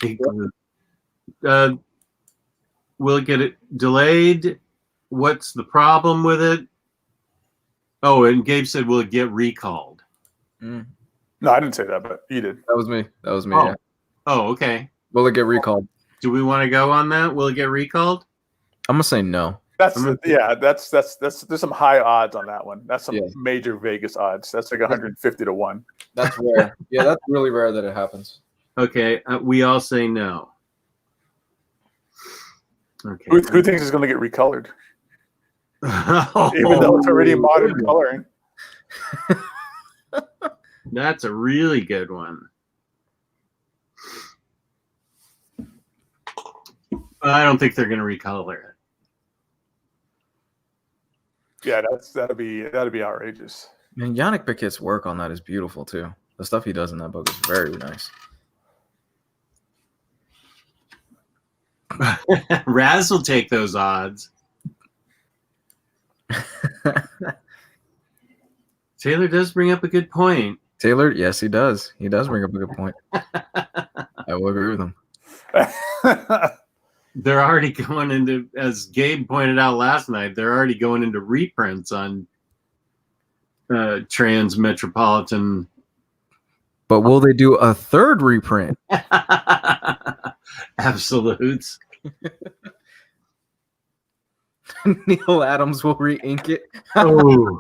Fake glue. Will it get it delayed? What's the problem with it? Oh, and Gabe said, will it get recalled? No, I didn't say that, but you did. That was me. Oh. Yeah. Oh, okay. Will it get recalled? Do we want to go on that? Will it get recalled? I'm gonna say no. That's there's some high odds on that one. That's some major Vegas odds. That's like 150 to 1. That's rare. Yeah, that's really rare that it happens. Okay, we all say no. Okay. Who thinks it's going to get recolored? Even though it's already modern coloring. That's a really good one. I don't think they're going to recolor it. Yeah, that'd be outrageous. Man, Yannick Pickett's work on that is beautiful too. The stuff he does in that book is very nice. Raz will take those odds. Taylor does bring up a good point. Taylor, yes, he does. He does bring up a good point. I will agree with him. They're already going into, as Gabe pointed out last night, they're already going into reprints on Trans Metropolitan. But will they do a third reprint? Absolutes. Neil Adams will re-ink it. Oh,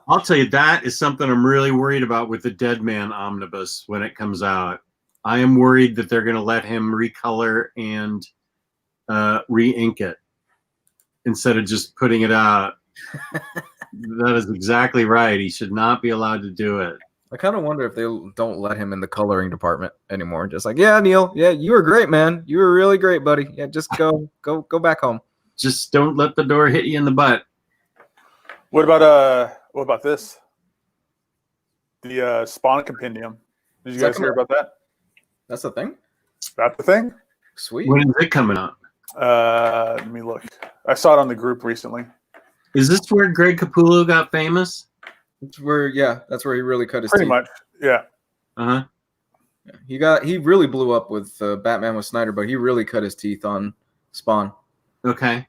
I'll tell you, that is something I'm really worried about with the Dead Man Omnibus when it comes out. I am worried that they're going to let him recolor and re-ink it instead of just putting it out. That is exactly right. He should not be allowed to do it. I kind of wonder if they don't let him in the coloring department anymore. Just like, yeah, Neil, yeah, you were great, man. You were really great, buddy. Yeah, just go back home. Just don't let the door hit you in the butt. What about this? The Spawn Compendium. Did you guys hear about that? That's the thing? That's the thing? Sweet. When is it coming out? Let me look. I saw it on the group recently. Is this where Greg Capullo got famous? That's where he really cut his Pretty teeth. much, yeah. Uh-huh. Yeah, he really blew up with Batman with Snyder, but he really cut his teeth on Spawn. Okay.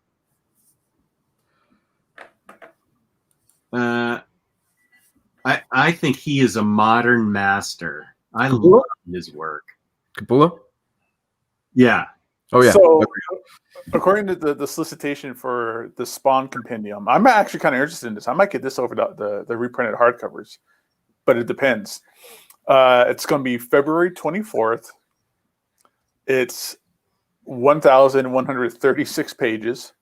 I think he is a modern master. I love his work. Capullo? Yeah. Oh yeah. So, according to the solicitation for the Spawn Compendium, I'm actually kind of interested in this. I might get this over the reprinted hardcovers, but it depends. It's going to be February 24th. It's 1,136 pages.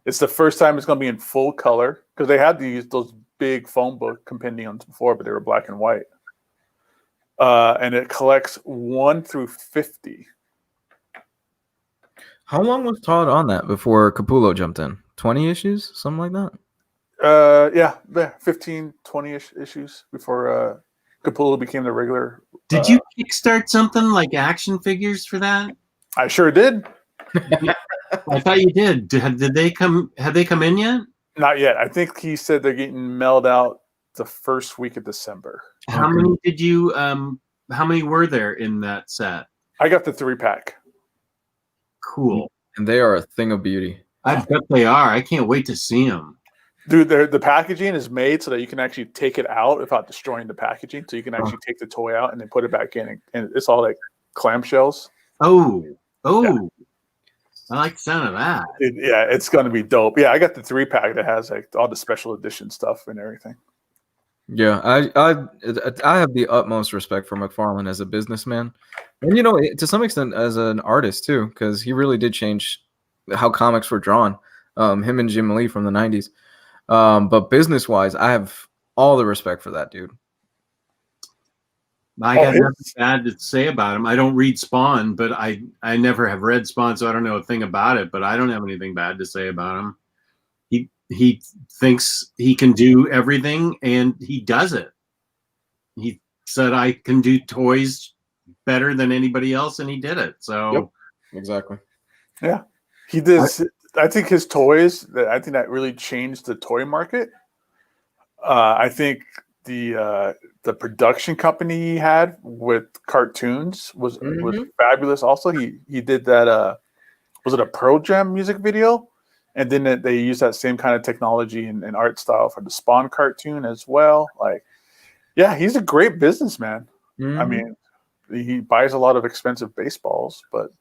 It's the first time it's going to be in full color because they had those big phone book compendiums before, but they were black and white. And it collects 1 through 50. How long was Todd on that before Capullo jumped in? 20 issues? Something like that? Yeah, 15, 20-ish issues before Capullo became the regular. Did you kickstart something like action figures for that? I sure did. I thought you did. Have they come in yet? Not yet. I think he said they're getting mailed out the first week of December. How many did you how many were there in that set? I got the 3-pack. Cool. And they are a thing of beauty. I bet they are. I can't wait to see them. Dude, the packaging is made so that you can actually take it out without destroying the packaging. So you can actually take the toy out and then put it back in. And it's all like clamshells. Oh. Yeah. I like the sound of that. Yeah, it's going to be dope. Yeah, I got the 3-pack that has like all the special edition stuff and everything. Yeah, I have the utmost respect for McFarlane as a businessman, and to some extent as an artist too, because he really did change how comics were drawn. Him and Jim Lee from the '90s, but business wise, I have all the respect for that dude. I got nothing bad to say about him. I don't read Spawn, but I never have read Spawn, so I don't know a thing about it. But I don't have anything bad to say about him. He thinks he can do everything, and he does it. He said, I can do toys better than anybody else, and he did it. So Yep, exactly. Yeah. He did. I think his toys, I think that really changed the toy market. I think the production company he had with cartoons was fabulous. Also, he did that. Was it a Pearl Jam music video? And then they use that same kind of technology and art style for the Spawn cartoon as well. Like, yeah, he's a great businessman. I mean, he buys a lot of expensive baseballs, but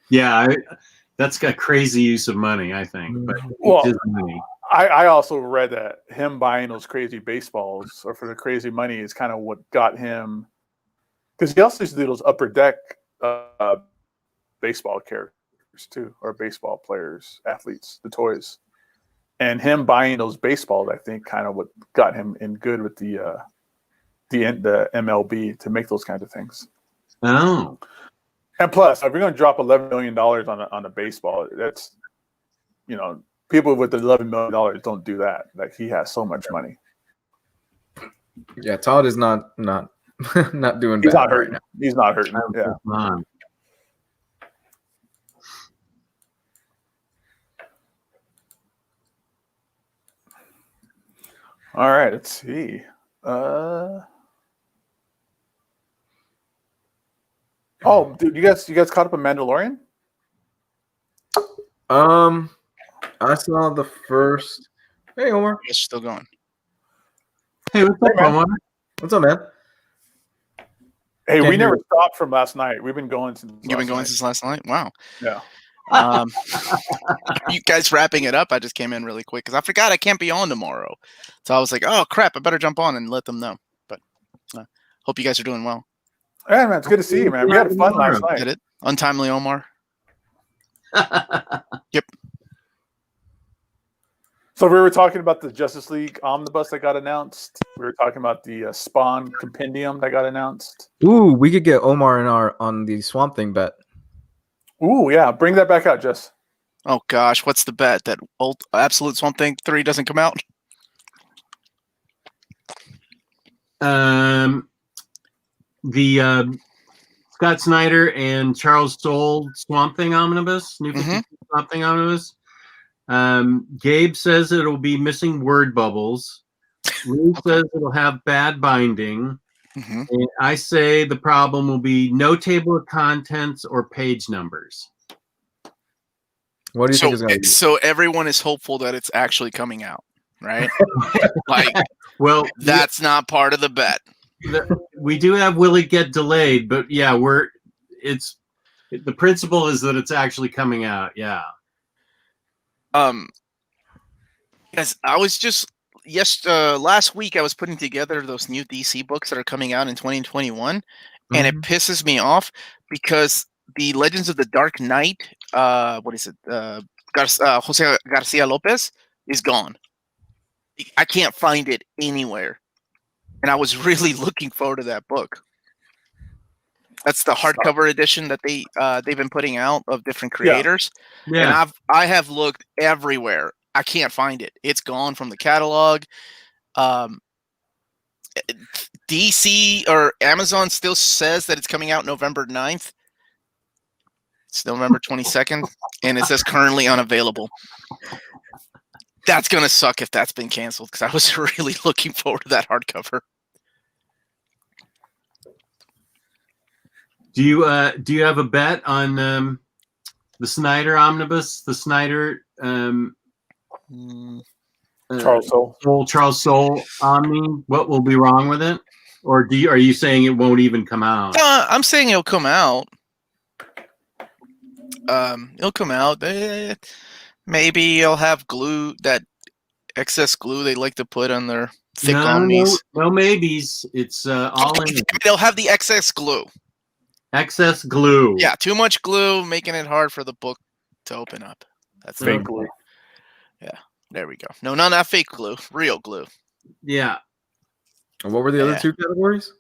yeah, that's got crazy use of money, I think. But it's money. I also read that him buying those crazy baseballs or for the crazy money is kind of what got him, because he also used to do those Upper Deck baseball characters too, or baseball players, athletes, the toys, and him buying those baseballs, I think, kind of what got him in good with the MLB to make those kinds of things. Oh, and plus, if you're going to drop $11 million on a baseball, that's, people with $11 million don't do that. Like, he has so much money. Yeah, Todd is not not doing He's bad not hurting. right now. He's not hurting. Yeah. All right, let's see. Oh, dude, you guys caught up on Mandalorian? I saw the first. Hey, Omar. It's still going. Hey, what's up, Omar? What's up, man? Hey, we never stopped from last night. We've been going since. You've been going since last night? Wow. Yeah. You guys wrapping it up? I just came in really quick because I forgot I can't be on tomorrow. So I was like, oh crap, I better jump on and let them know. But Hope you guys are doing well. Yeah, man, it's good to see you, man. We had fun last Did night. it? Untimely Omar. Yep. So we were talking about the Justice League Omnibus that got announced. We were talking about the Spawn Compendium that got announced. Ooh, we could get Omar and on the Swamp Thing bet. Ooh, yeah. Bring that back out, Jess. Oh gosh, what's the bet that Absolute Swamp Thing 3 doesn't come out? The Scott Snyder and Charles Soule Swamp Thing Omnibus, New 52 Swamp Thing Omnibus. Gabe says it'll be missing word bubbles. Lou says it'll have bad binding. And I say the problem will be no table of contents or page numbers. What do you think is going to be? So everyone is hopeful that it's actually coming out, right? Like, well, that's not part of the bet. We do have will it get delayed, but yeah, the principle is that it's actually coming out. Yeah. Yes, I was just last week I was putting together those new DC books that are coming out in 2021, and it pisses me off because the Legends of the Dark Knight, what is it? Jose Garcia Lopez is gone. I can't find it anywhere, and I was really looking forward to that book. That's the hardcover edition that they've been putting out of different creators, and I have looked everywhere. I can't find it. It's gone from the catalog. DC or Amazon still says that it's coming out November 9th. It's November 22nd, and it says currently unavailable. That's going to suck if that's been canceled because I was really looking forward to that hardcover. Do you have a bet on the Snyder Omnibus, the Snyder Charles Soule. Charles Soule Omni? What will be wrong with it? Or are you saying it won't even come out? I'm saying it'll come out. It'll come out. Maybe it'll have glue, that excess glue they like to put on their thick omnis. No maybes. It's all in. They'll have the excess glue. Excess glue. Yeah, too much glue, making it hard for the book to open up. That's fake glue. Yeah, there we go. No, not fake glue. Real glue. Yeah. And what were the other two categories?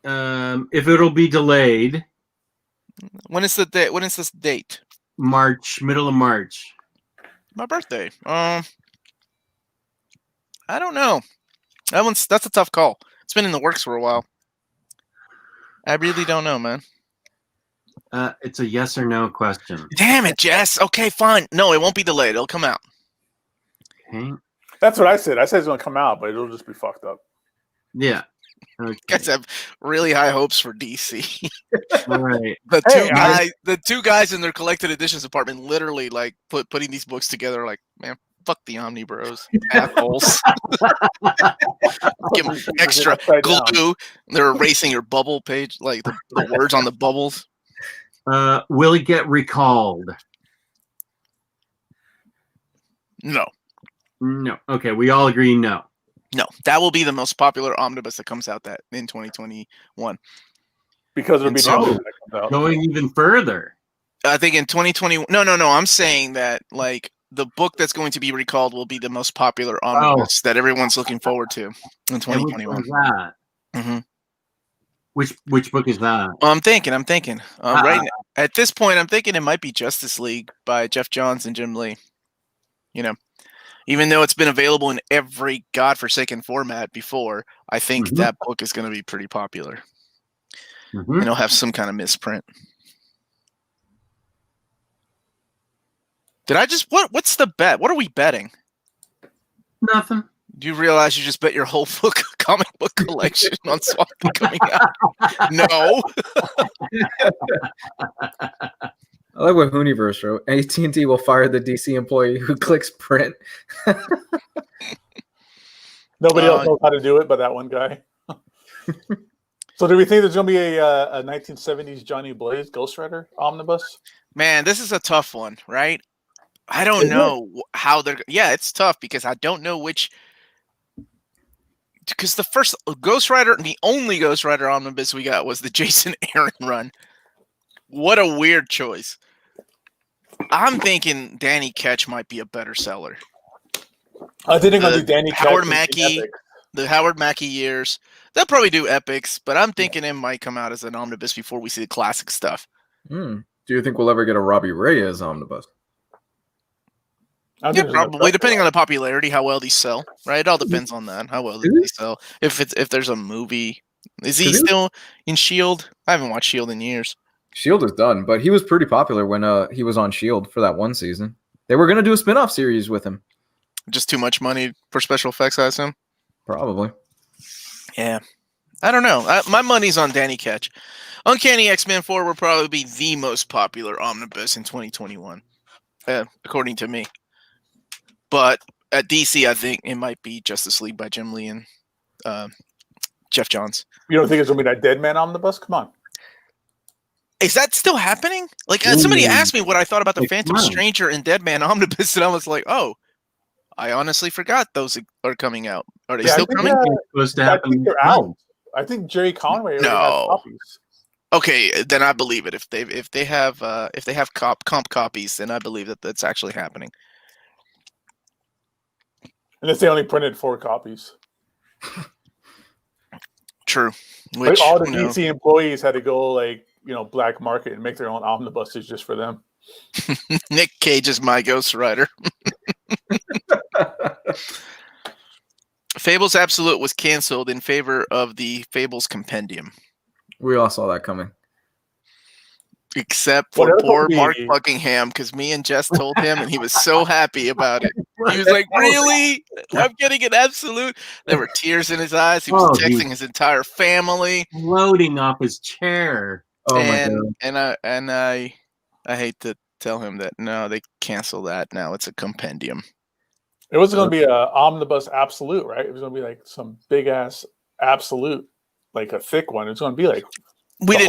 If it'll be delayed. When is the date? When is this date? March, middle of March. My birthday. I don't know. That's a tough call. It's been in the works for a while. I really don't know, man. It's a yes or no question. Damn it, Jess. Okay, fine. No, it won't be delayed. It'll come out. Okay. That's what I said. I said it's going to come out, but it'll just be fucked up. Yeah. Okay. You guys have really high hopes for DC. All right. The two guys in their collected editions department literally like putting these books together. Like, man, fuck the Omnibros, assholes. Give them extra glue. They're erasing your bubble page, like the words on the bubbles. Will it get recalled? No. No. Okay, we all agree no. No, that will be the most popular omnibus that comes out in 2021. Because it'll be the only one that comes out. Going even further. I think in 2020. No. I'm saying that like the book that's going to be recalled will be the most popular omnibus that everyone's looking forward to in 2021. Which one is that? Which book is that? I'm thinking. Right now, at this point, I'm thinking it might be Justice League by Jeff Johns and Jim Lee. You know, even though it's been available in every godforsaken format before, I think that book is going to be pretty popular. And it'll have some kind of misprint. Did I just what's the bet? What are we betting? Nothing. Do you realize you just bet your whole comic book collection on Swamp Thing coming out? No. I like what Omnibus wrote. AT&T will fire the DC employee who clicks print. Nobody else knows how to do it but that one guy. So do we think there's going to be a 1970s Johnny Blaze Ghost Rider omnibus? Man, this is a tough one, right? I don't know how they're... Yeah, it's tough because I don't know which because the first Ghost Rider, the only Ghost Rider omnibus we got was the Jason Aaron run. What a weird choice. I'm thinking Danny Ketch might be a better seller. I think they're going to do Danny Howard Ketch Mackey, the Howard Mackey years. They'll probably do epics, but I'm thinking it might come out as an omnibus before we see the classic stuff. Do you think we'll ever get a Robbie Reyes omnibus? Yeah, probably, depending on the popularity, how well these sell, right? It all depends on that, how well they sell. If there's a movie. Is he still in S.H.I.E.L.D.? I haven't watched S.H.I.E.L.D. in years. S.H.I.E.L.D. is done, but he was pretty popular when he was on S.H.I.E.L.D. for that one season. They were going to do a spin-off series with him. Just too much money for special effects, I assume? Probably. Yeah. I don't know. My money's on Danny Ketch. Uncanny X-Men 4 will probably be the most popular omnibus in 2021, according to me. But at DC, I think it might be Justice League by Jim Lee and Jeff Johns. You don't think it's going to be that Dead Man omnibus? Come on. Is that still happening? Like, somebody asked me what I thought about the Phantom Stranger and Dead Man omnibus, and I was like, oh, I honestly forgot those are coming out. Are they still coming? I think they're out. I think Jerry Conway already has copies. Okay, then I believe it. If they have comp copies, then I believe that that's actually happening. Unless they only printed 4 copies. True. Which, all the DC employees had to go black market and make their own omnibuses just for them. Nick Cage is my Ghost Rider. Fables Absolute was canceled in favor of the Fables Compendium. We all saw that coming. Except for poor Mark Buckingham, because me and Jess told him, and he was so happy about it. He was like, really? I'm getting an Absolute? There were tears in his eyes. He was texting his entire family. Floating off his chair. Oh my God. And I hate to tell him that, no, they cancel that now. It's a compendium. It wasn't going to be an omnibus absolute, right? It was going to be like some big ass absolute, like a thick one. It's going to be like we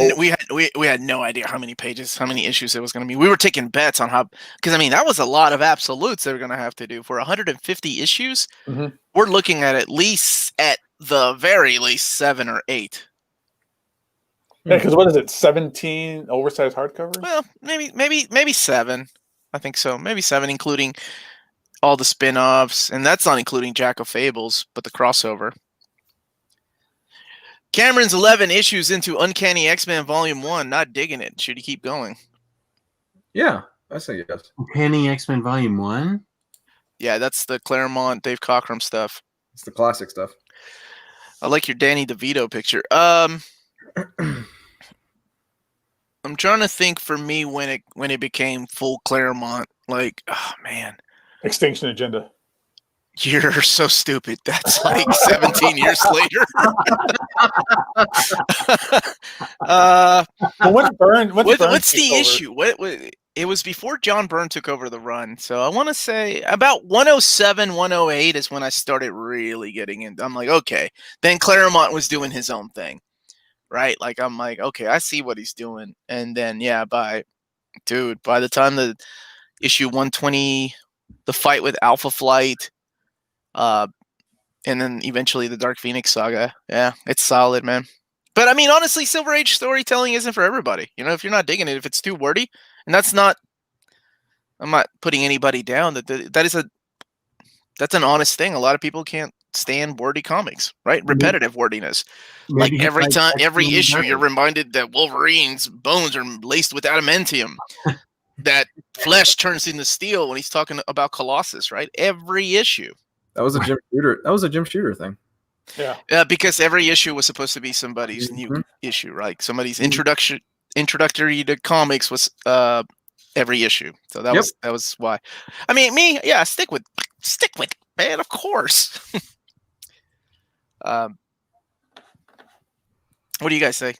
had no idea how many pages, how many issues it was going to be. We were taking bets on how, because I mean that was a lot of absolutes they were going to have to do for 150 issues. Mm-hmm. We're looking at least, at the very least, 7 or 8. Yeah, because what is it? 17 oversized hardcovers? Well, maybe 7. I think so. Maybe 7, including all the spin-offs, and that's not including Jack of Fables, but the crossover. Cameron's 11 issues into Uncanny X-Men Volume 1. Not digging it. Should he keep going? Yeah, I say yes. Uncanny X-Men Volume 1? Yeah, that's the Claremont, Dave Cockrum stuff. It's the classic stuff. I like your Danny DeVito picture. I'm trying to think for me when it became full Claremont. Like, oh man. Extinction Agenda. You're so stupid. That's like 17 years later. What's the issue? It was before John Byrne took over the run. So I want to say about 107, 108 is when I started really getting in. I'm like, okay. Then Claremont was doing his own thing. Right? Like, I'm like, okay, I see what he's doing. And then, yeah, by the time the issue 120, the fight with Alpha Flight, and then eventually the Dark Phoenix saga. Yeah, it's solid, man. But I mean, honestly, Silver Age storytelling isn't for everybody. You know, if you're not digging it, if it's too wordy, and I'm not putting anybody down. That's an honest thing. A lot of people can't stand wordy comics, right? Repetitive wordiness. Maybe like every issue, you're reminded that Wolverine's bones are laced with adamantium. That flesh turns into steel when he's talking about Colossus, right? Every issue. That was a Jim Shooter. That was a Jim Shooter thing. Yeah. Because every issue was supposed to be somebody's new issue, right? Somebody's introductory to comics was every issue. So that was why. I mean, stick with man, of course. What do you guys say?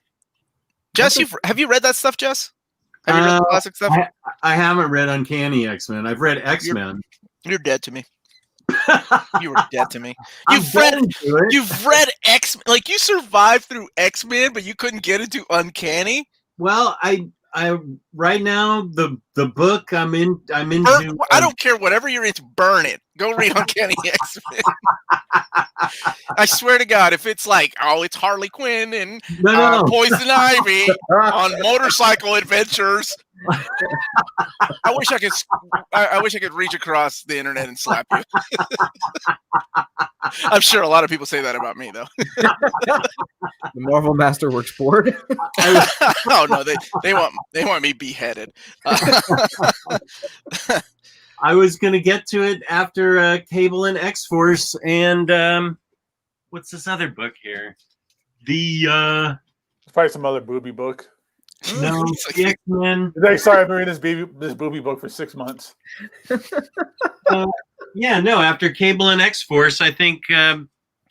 Jess, have you read that stuff, Jess? Have you read the classic stuff? I haven't read Uncanny X-Men. I've read X-Men. You're dead to me. You were dead to me. You've read X-Men. Like, you survived through X-Men, but you couldn't get into Uncanny? Well, I right now the book I'm into. I don't care whatever you're into. Burn it. Go read Uncanny X-Men. I swear to God, if it's like, oh, it's Harley Quinn and No. Poison Ivy on motorcycle adventures, I wish I could. I wish I could reach across the internet and slap you. I'm sure a lot of people say that about me, though. The Marvel Masterworks board. Oh no, they want me beheaded. I was gonna get to it after Cable and X-Force and what's this other book here? The Probably some other booby book. no, the X-Men. Like, sorry, I've been reading this booby book for 6 months. Yeah, no. After Cable and X-Force, I think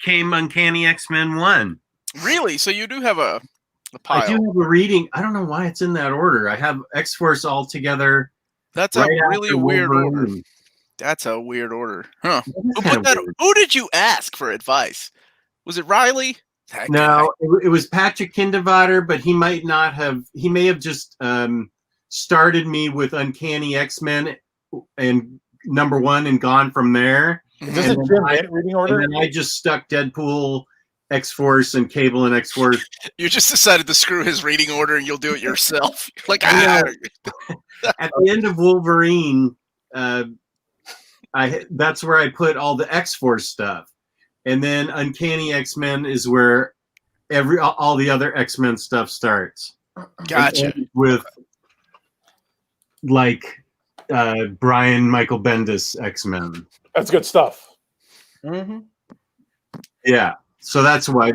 came Uncanny X-Men 1. Really? So you do have a pile. I do have a reading. I don't know why it's in that order. I have X-Force all together. That's right a really after weird order. Wolverine. That's a weird order, huh? That is kinda weird. Who did you ask for advice? Was it Riley? That guy. No, it was Patrick Kindervater, but he might not have. He may have just started me with Uncanny X-Men and #1 and gone from there. Is this a Jim Mint reading order? And then I just stuck Deadpool, X-Force, and Cable and X-Force. You just decided to screw his reading order and you'll do it yourself. You're like, At the end of Wolverine, that's where I put all the X-Force stuff. And then Uncanny X-Men is where all the other X-Men stuff starts. Gotcha. With like Brian Michael Bendis X-Men. That's good stuff. Mm-hmm. Yeah. So that's what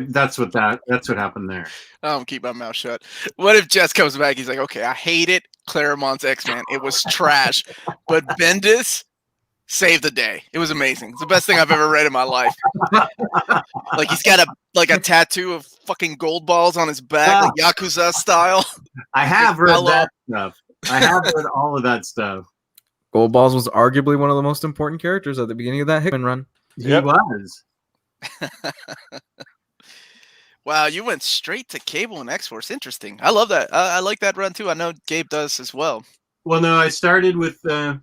happened there. I'm keep my mouth shut. What if Jess comes back? He's like, okay, I hate it. Claremont's X-Men. It was trash. But Bendis saved the day. It was amazing. It's the best thing I've ever read in my life. Like he's got a tattoo of fucking gold balls on his back, like Yakuza style. I have read that stuff. I have read all of that stuff. Gold Balls was arguably one of the most important characters at the beginning of that Hickman run. He was. Wow, you went straight to Cable and X-Force. Interesting. I love that. I like that run too. I know Gabe does as well. Well, no, I started with Cable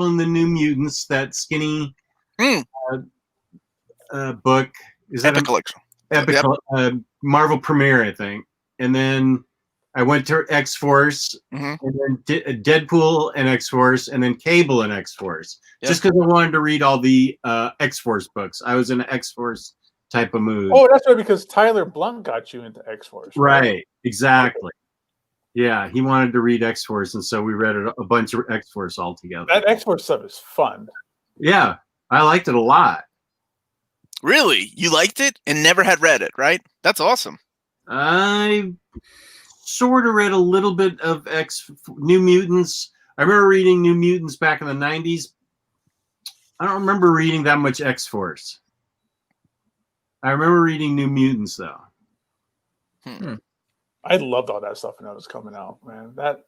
and the New Mutants, that skinny book. Is that Epic collection? Epic Marvel Premiere, I think. And then I went to X-Force, and then Deadpool and X-Force, and then Cable and X-Force. Yep. Just because I wanted to read all the X-Force books. I was in an X-Force type of mood. Oh, that's right, because Tyler Blunt got you into X-Force. Right, exactly. Yeah, he wanted to read X-Force, and so we read a bunch of X-Force all together. That X-Force stuff is fun. Yeah, I liked it a lot. Really? You liked it and never had read it, right? That's awesome. I sort of read a little bit of New Mutants. I remember reading New Mutants back in the 90s. I don't remember reading that much X-Force. I remember reading New Mutants, though. I loved all that stuff when that was coming out, man. That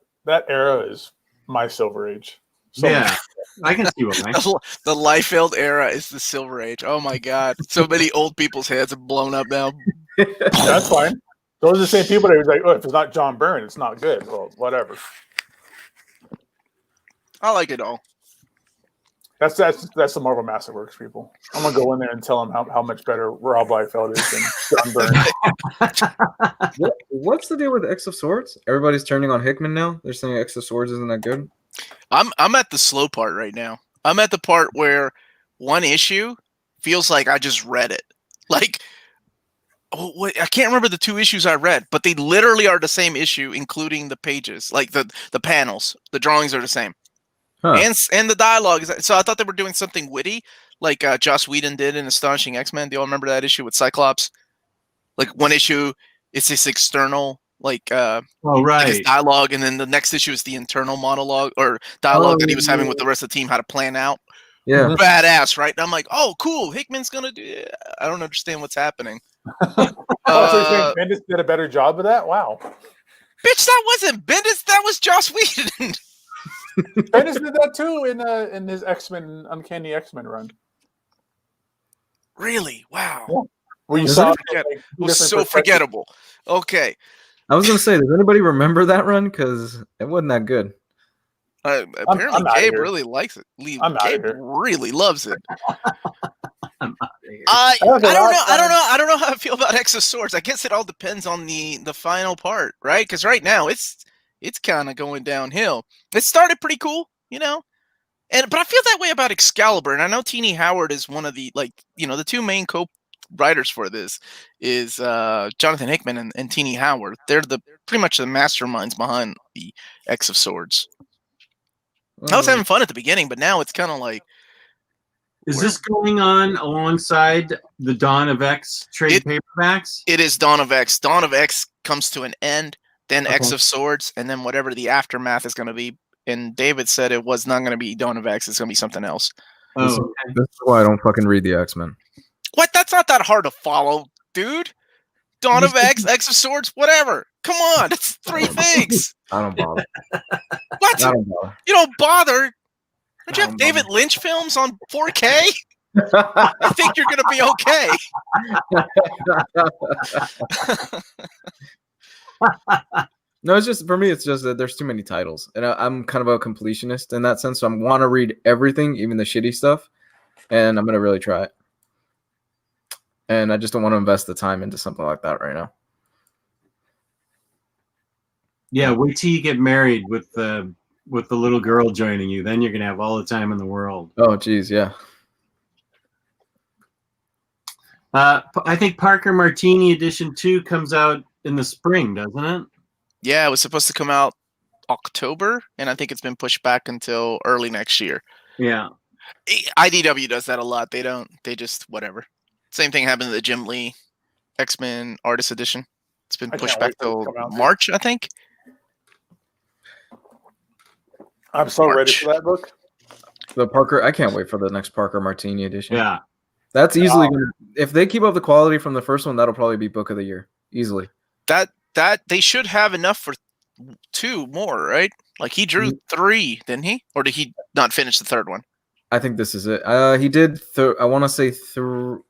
era is my Silver Age. So yeah, I can see why. The Liefeld era is the Silver Age. Oh my God. So many old people's heads are blown up now. That's fine. Those are the same people that was like, oh, if it's not John Byrne, it's not good. Well, whatever. I like it all. That's the Marvel Masterworks people. I'm gonna go in there and tell them how much better Rob Liefeld is than John Byrne. What's the deal with X of Swords? Everybody's turning on Hickman now. They're saying X of Swords isn't that good. I'm at the slow part right now. I'm at the part where one issue feels like I just read it. Like, I can't remember the 2 issues I read, but they literally are the same issue, including the pages, like the panels. The drawings are the same. Huh. And the dialogue is. So I thought they were doing something witty, like Joss Whedon did in Astonishing X-Men. Do you all remember that issue with Cyclops? Like one issue, it's this external, like like his dialogue, and then the next issue is the internal monologue or dialogue that he was having with the rest of the team, how to plan out. Yeah, badass, right? And I'm like, oh, cool. Hickman's gonna do it. I don't understand what's happening. So you're saying Bendis did a better job of that? Wow, bitch, that wasn't Bendis. That was Joss Whedon. Bendis did that too in his X-Men Uncanny X-Men run. Really? Wow. Yeah. Well, you saw it was so forgettable. Okay. I was gonna say, does anybody remember that run? Because it wasn't that good. Apparently, Gabe really likes it. Gabe really loves it. I don't know. I don't know how I feel about X of Swords. I guess it all depends on the final part, right? Because right now it's kind of going downhill. It started pretty cool, but I feel that way about Excalibur, and I know Teenie Howard is one of the the two main co-writers for this is Jonathan Hickman and Teenie Howard. They're pretty much the masterminds behind the X of Swords. I was having fun at the beginning, but now it's kind of like. Is this going on alongside the Dawn of X trade paperbacks? It is Dawn of X. Dawn of X comes to an end, then X of Swords, and then whatever the aftermath is going to be. And David said it was not going to be Dawn of X. It's going to be something else. Oh, okay. That's why I don't fucking read the X-Men. What? That's not that hard to follow, dude. Dawn of X, X of Swords, whatever. Come on. It's 3 things. I don't bother. What? I don't bother. You don't bother? Don't you have David Lynch films on 4K? I think you're going to be okay. No, it's just for me. It's just that there's too many titles, and I'm kind of a completionist in that sense. So I want to read everything, even the shitty stuff, and I'm gonna really try it. And I just don't want to invest the time into something like that right now. Yeah, wait till you get married with the little girl joining you. Then you're gonna have all the time in the world. Oh, geez, yeah. I think Parker Martini Edition 2 comes out in the spring, doesn't it? Yeah, it was supposed to come out October, and I think it's been pushed back until early next year. Yeah. IDW does that a lot. They just whatever. Same thing happened to the Jim Lee X-Men Artist Edition. It's been pushed back till March, I think. I'm so ready for that book. The Parker, I can't wait for the next Parker Martini edition. Yeah. That's easily gonna, if they keep up the quality from the first one, that'll probably be book of the year. Easily. That they should have enough for 2 more, right? Like he drew 3, didn't he? Or did he not finish the 3rd one? I think this is it. He did I want to say 3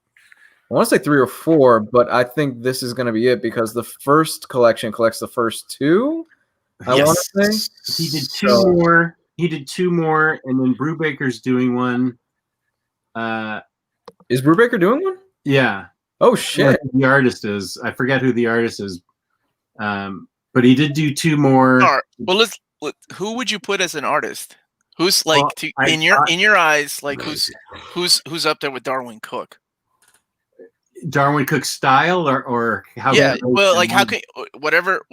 or 4, but I think this is going to be it because the first collection collects the first 2. I want to say he did 2 more. He did 2 more, and then Brubaker's doing one. Is Brubaker doing one? Yeah. Oh shit! The artist is. I forget who the artist is. But he did do 2 more. Well, who would you put as an artist? Who's like in your eyes? Like who's up there with Darwin Cook? Darwin Cook's style, or how? Yeah. Well, like how can whatever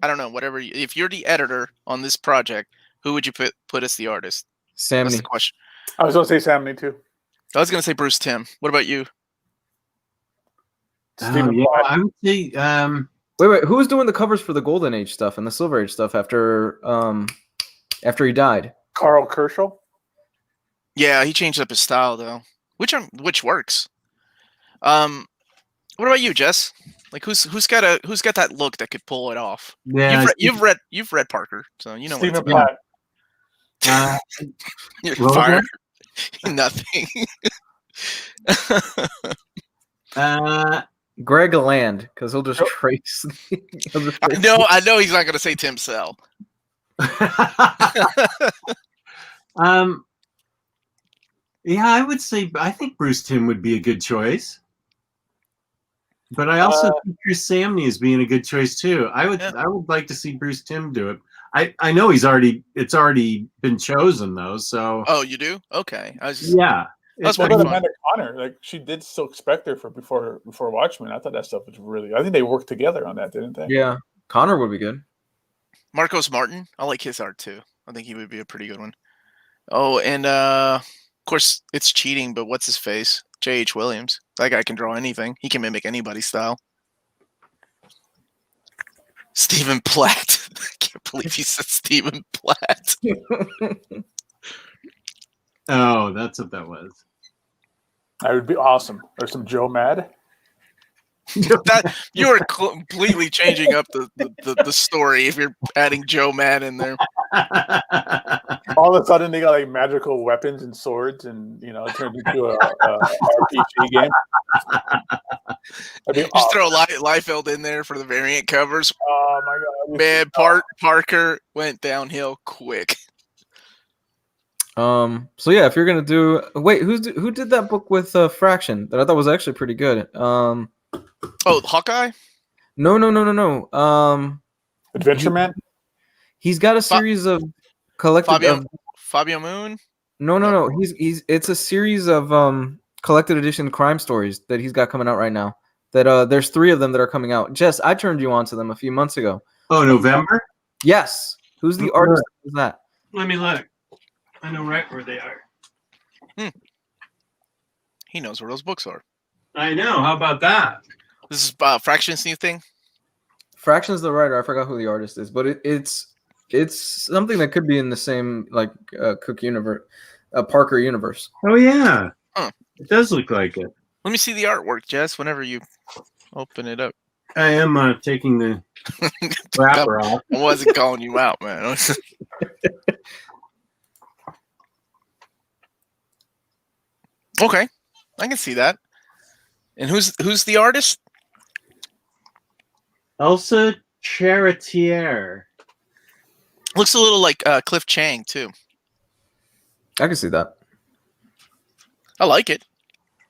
I don't know. Whatever. If you're the editor on this project, who would you put as the artist? Samney. That's the question. I was going to say Samney too. I was going to say Bruce Timm. What about you? I would say. Wait. Who's doing the covers for the Golden Age stuff and the Silver Age stuff after he died? Carl Kerschel. Yeah, he changed up his style though, which works. What about you, Jess? Like who's got that look that could pull it off? Yeah, you've read Parker, so you know Stephen what Platt. You're fired. Nothing. Greg Land, because he'll just trace. I know he's not going to say Tim Sell. Yeah, I would say I think Bruce Timm would be a good choice. But I also think Chris Samney is being a good choice too. I would like to see Bruce Timm do it. I know it's already been chosen though. So you do? Okay. What about Amanda Connor? Like she did Silk Spectre before Watchmen. I thought that stuff was really. I think they worked together on that, didn't they? Yeah, Connor would be good. Marcos Martin, I like his art too. I think he would be a pretty good one. Oh, and of course it's cheating, but what's his face? J.H. Williams. That guy can draw anything. He can mimic anybody's style. Stephen Platt. I can't believe he said Stephen Platt. Oh, that's what that was. That would be awesome. Or some Joe Mad. You are completely changing up the story if you're adding Joe Mad in there. All of a sudden, they got like magical weapons and swords, and it turns into a RPG game. Just awesome. throw Liefeld in there for the variant covers. Oh my god, man! Parker went downhill quick. So yeah, if you're gonna do, wait, who did that book with Fraction that I thought was actually pretty good? Oh, Hawkeye. No. Adventure Man. He's got a series of collected Fabio Moon. No. He's it's a series of collected edition crime stories that he's got coming out right now. That there's 3 of them that are coming out. Jess, I turned you on to them a few months ago. Oh, November? Yes. Who's the artist? Is that? Let me look. I know right where they are. He knows where those books are. I know. How about that? This is Fraction's new thing. Fraction's the writer. I forgot who the artist is, but it's something that could be in the same like Cook universe, Parker universe. Oh yeah, Huh. It does look like it. Let me see the artwork, Jess. Whenever you open it up. I am taking the wrapper off. I wasn't calling you out, man. Okay, I can see that. And who's the artist? Elsa Charretier. Looks a little like Cliff Chang too. I can see that. I like it.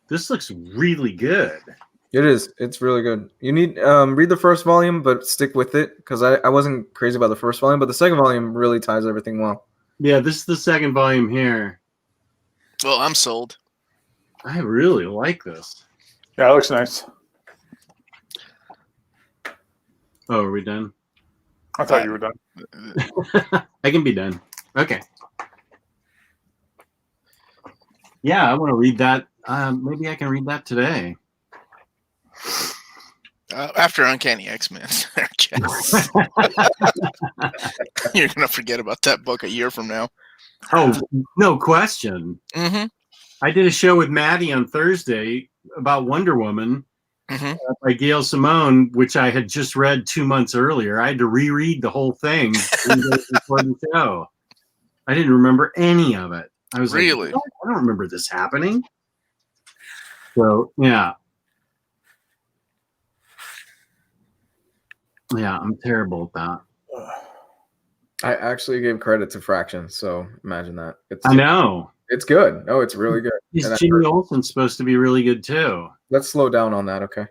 This looks really good. It is. It's really good. You need read the first volume, but stick with it because I wasn't crazy about the first volume, but the second volume really ties everything well. Yeah, this is the second volume here. Well, I'm sold. I really like this. Yeah, it looks nice. Oh, are we done? I thought you were done. I can be done. Okay. Yeah, I want to read that. Maybe I can read that today. After Uncanny X-Men, you're gonna forget about that book a year from now. Oh, no question. Mm-hmm. I did a show with Maddie on Thursday about Wonder Woman by Gail Simone, which I had just read 2 months earlier. I had to reread the whole thing before the show. I didn't remember any of it. I was really? Like, I don't remember this happening. So, yeah. Yeah, I'm terrible at that. I actually gave credit to Fraction, so imagine that. I know. It's good. No, it's really good. Is Jimmy Olsen supposed to be really good too? Let's slow down on that, okay?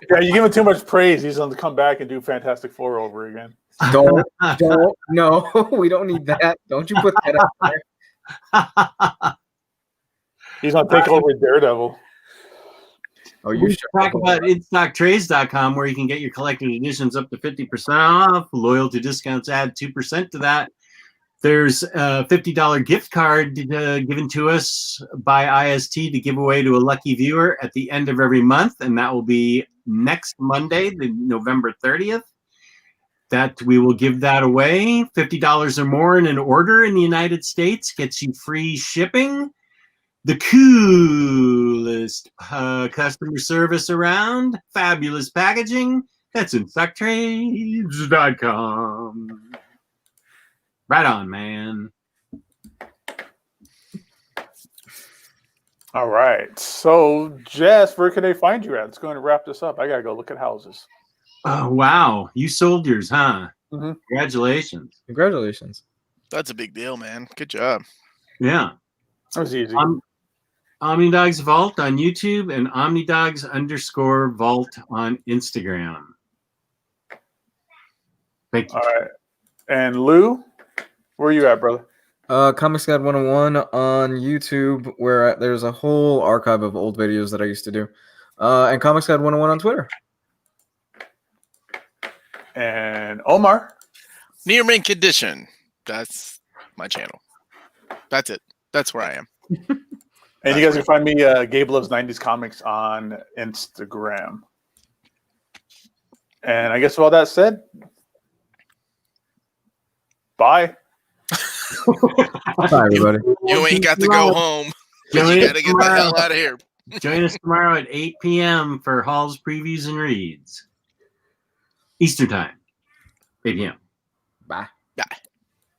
Yeah, you give him too much praise, he's going to come back and do Fantastic Four over again. Don't. No, we don't need that. Don't you put that out there. He's going to take over Daredevil. Oh, you should talk about InStockTrades.com, where you can get your collected editions up to 50% off. Loyalty discounts add 2% to that. There's a $50 gift card given to us by IST to give away to a lucky viewer at the end of every month, and that will be next Monday, November 30th. That we will give that away. $50 or more in an order in the United States gets you free shipping. The coolest customer service around. Fabulous packaging. That's InStockTrades.com. Right on, man. All right. So, Jess, where can they find you at? It's going to wrap this up. I got to go look at houses. Oh, wow. You sold yours, huh? Mm-hmm. Congratulations. Congratulations. That's a big deal, man. Good job. Yeah. That was easy. OmniDogs Vault on YouTube and OmniDogs_Vault on Instagram. Thank you. All right. And Lou, where are you at, brother? Comics Guide 101 on YouTube, where there's a whole archive of old videos that I used to do. And Comics Guide 101 on Twitter. And Omar. Near Mint Condition. That's my channel. That's it. That's where I am. And you guys can find me, Gabe Loves 90s Comics on Instagram. And I guess with all that said, bye. Bye, everybody. You ain't got to go home. You got to get the hell out of here. Join us tomorrow at 8 p.m. for Hall's Previews and Reads. Eastern Time. 8 p.m. Bye. Bye.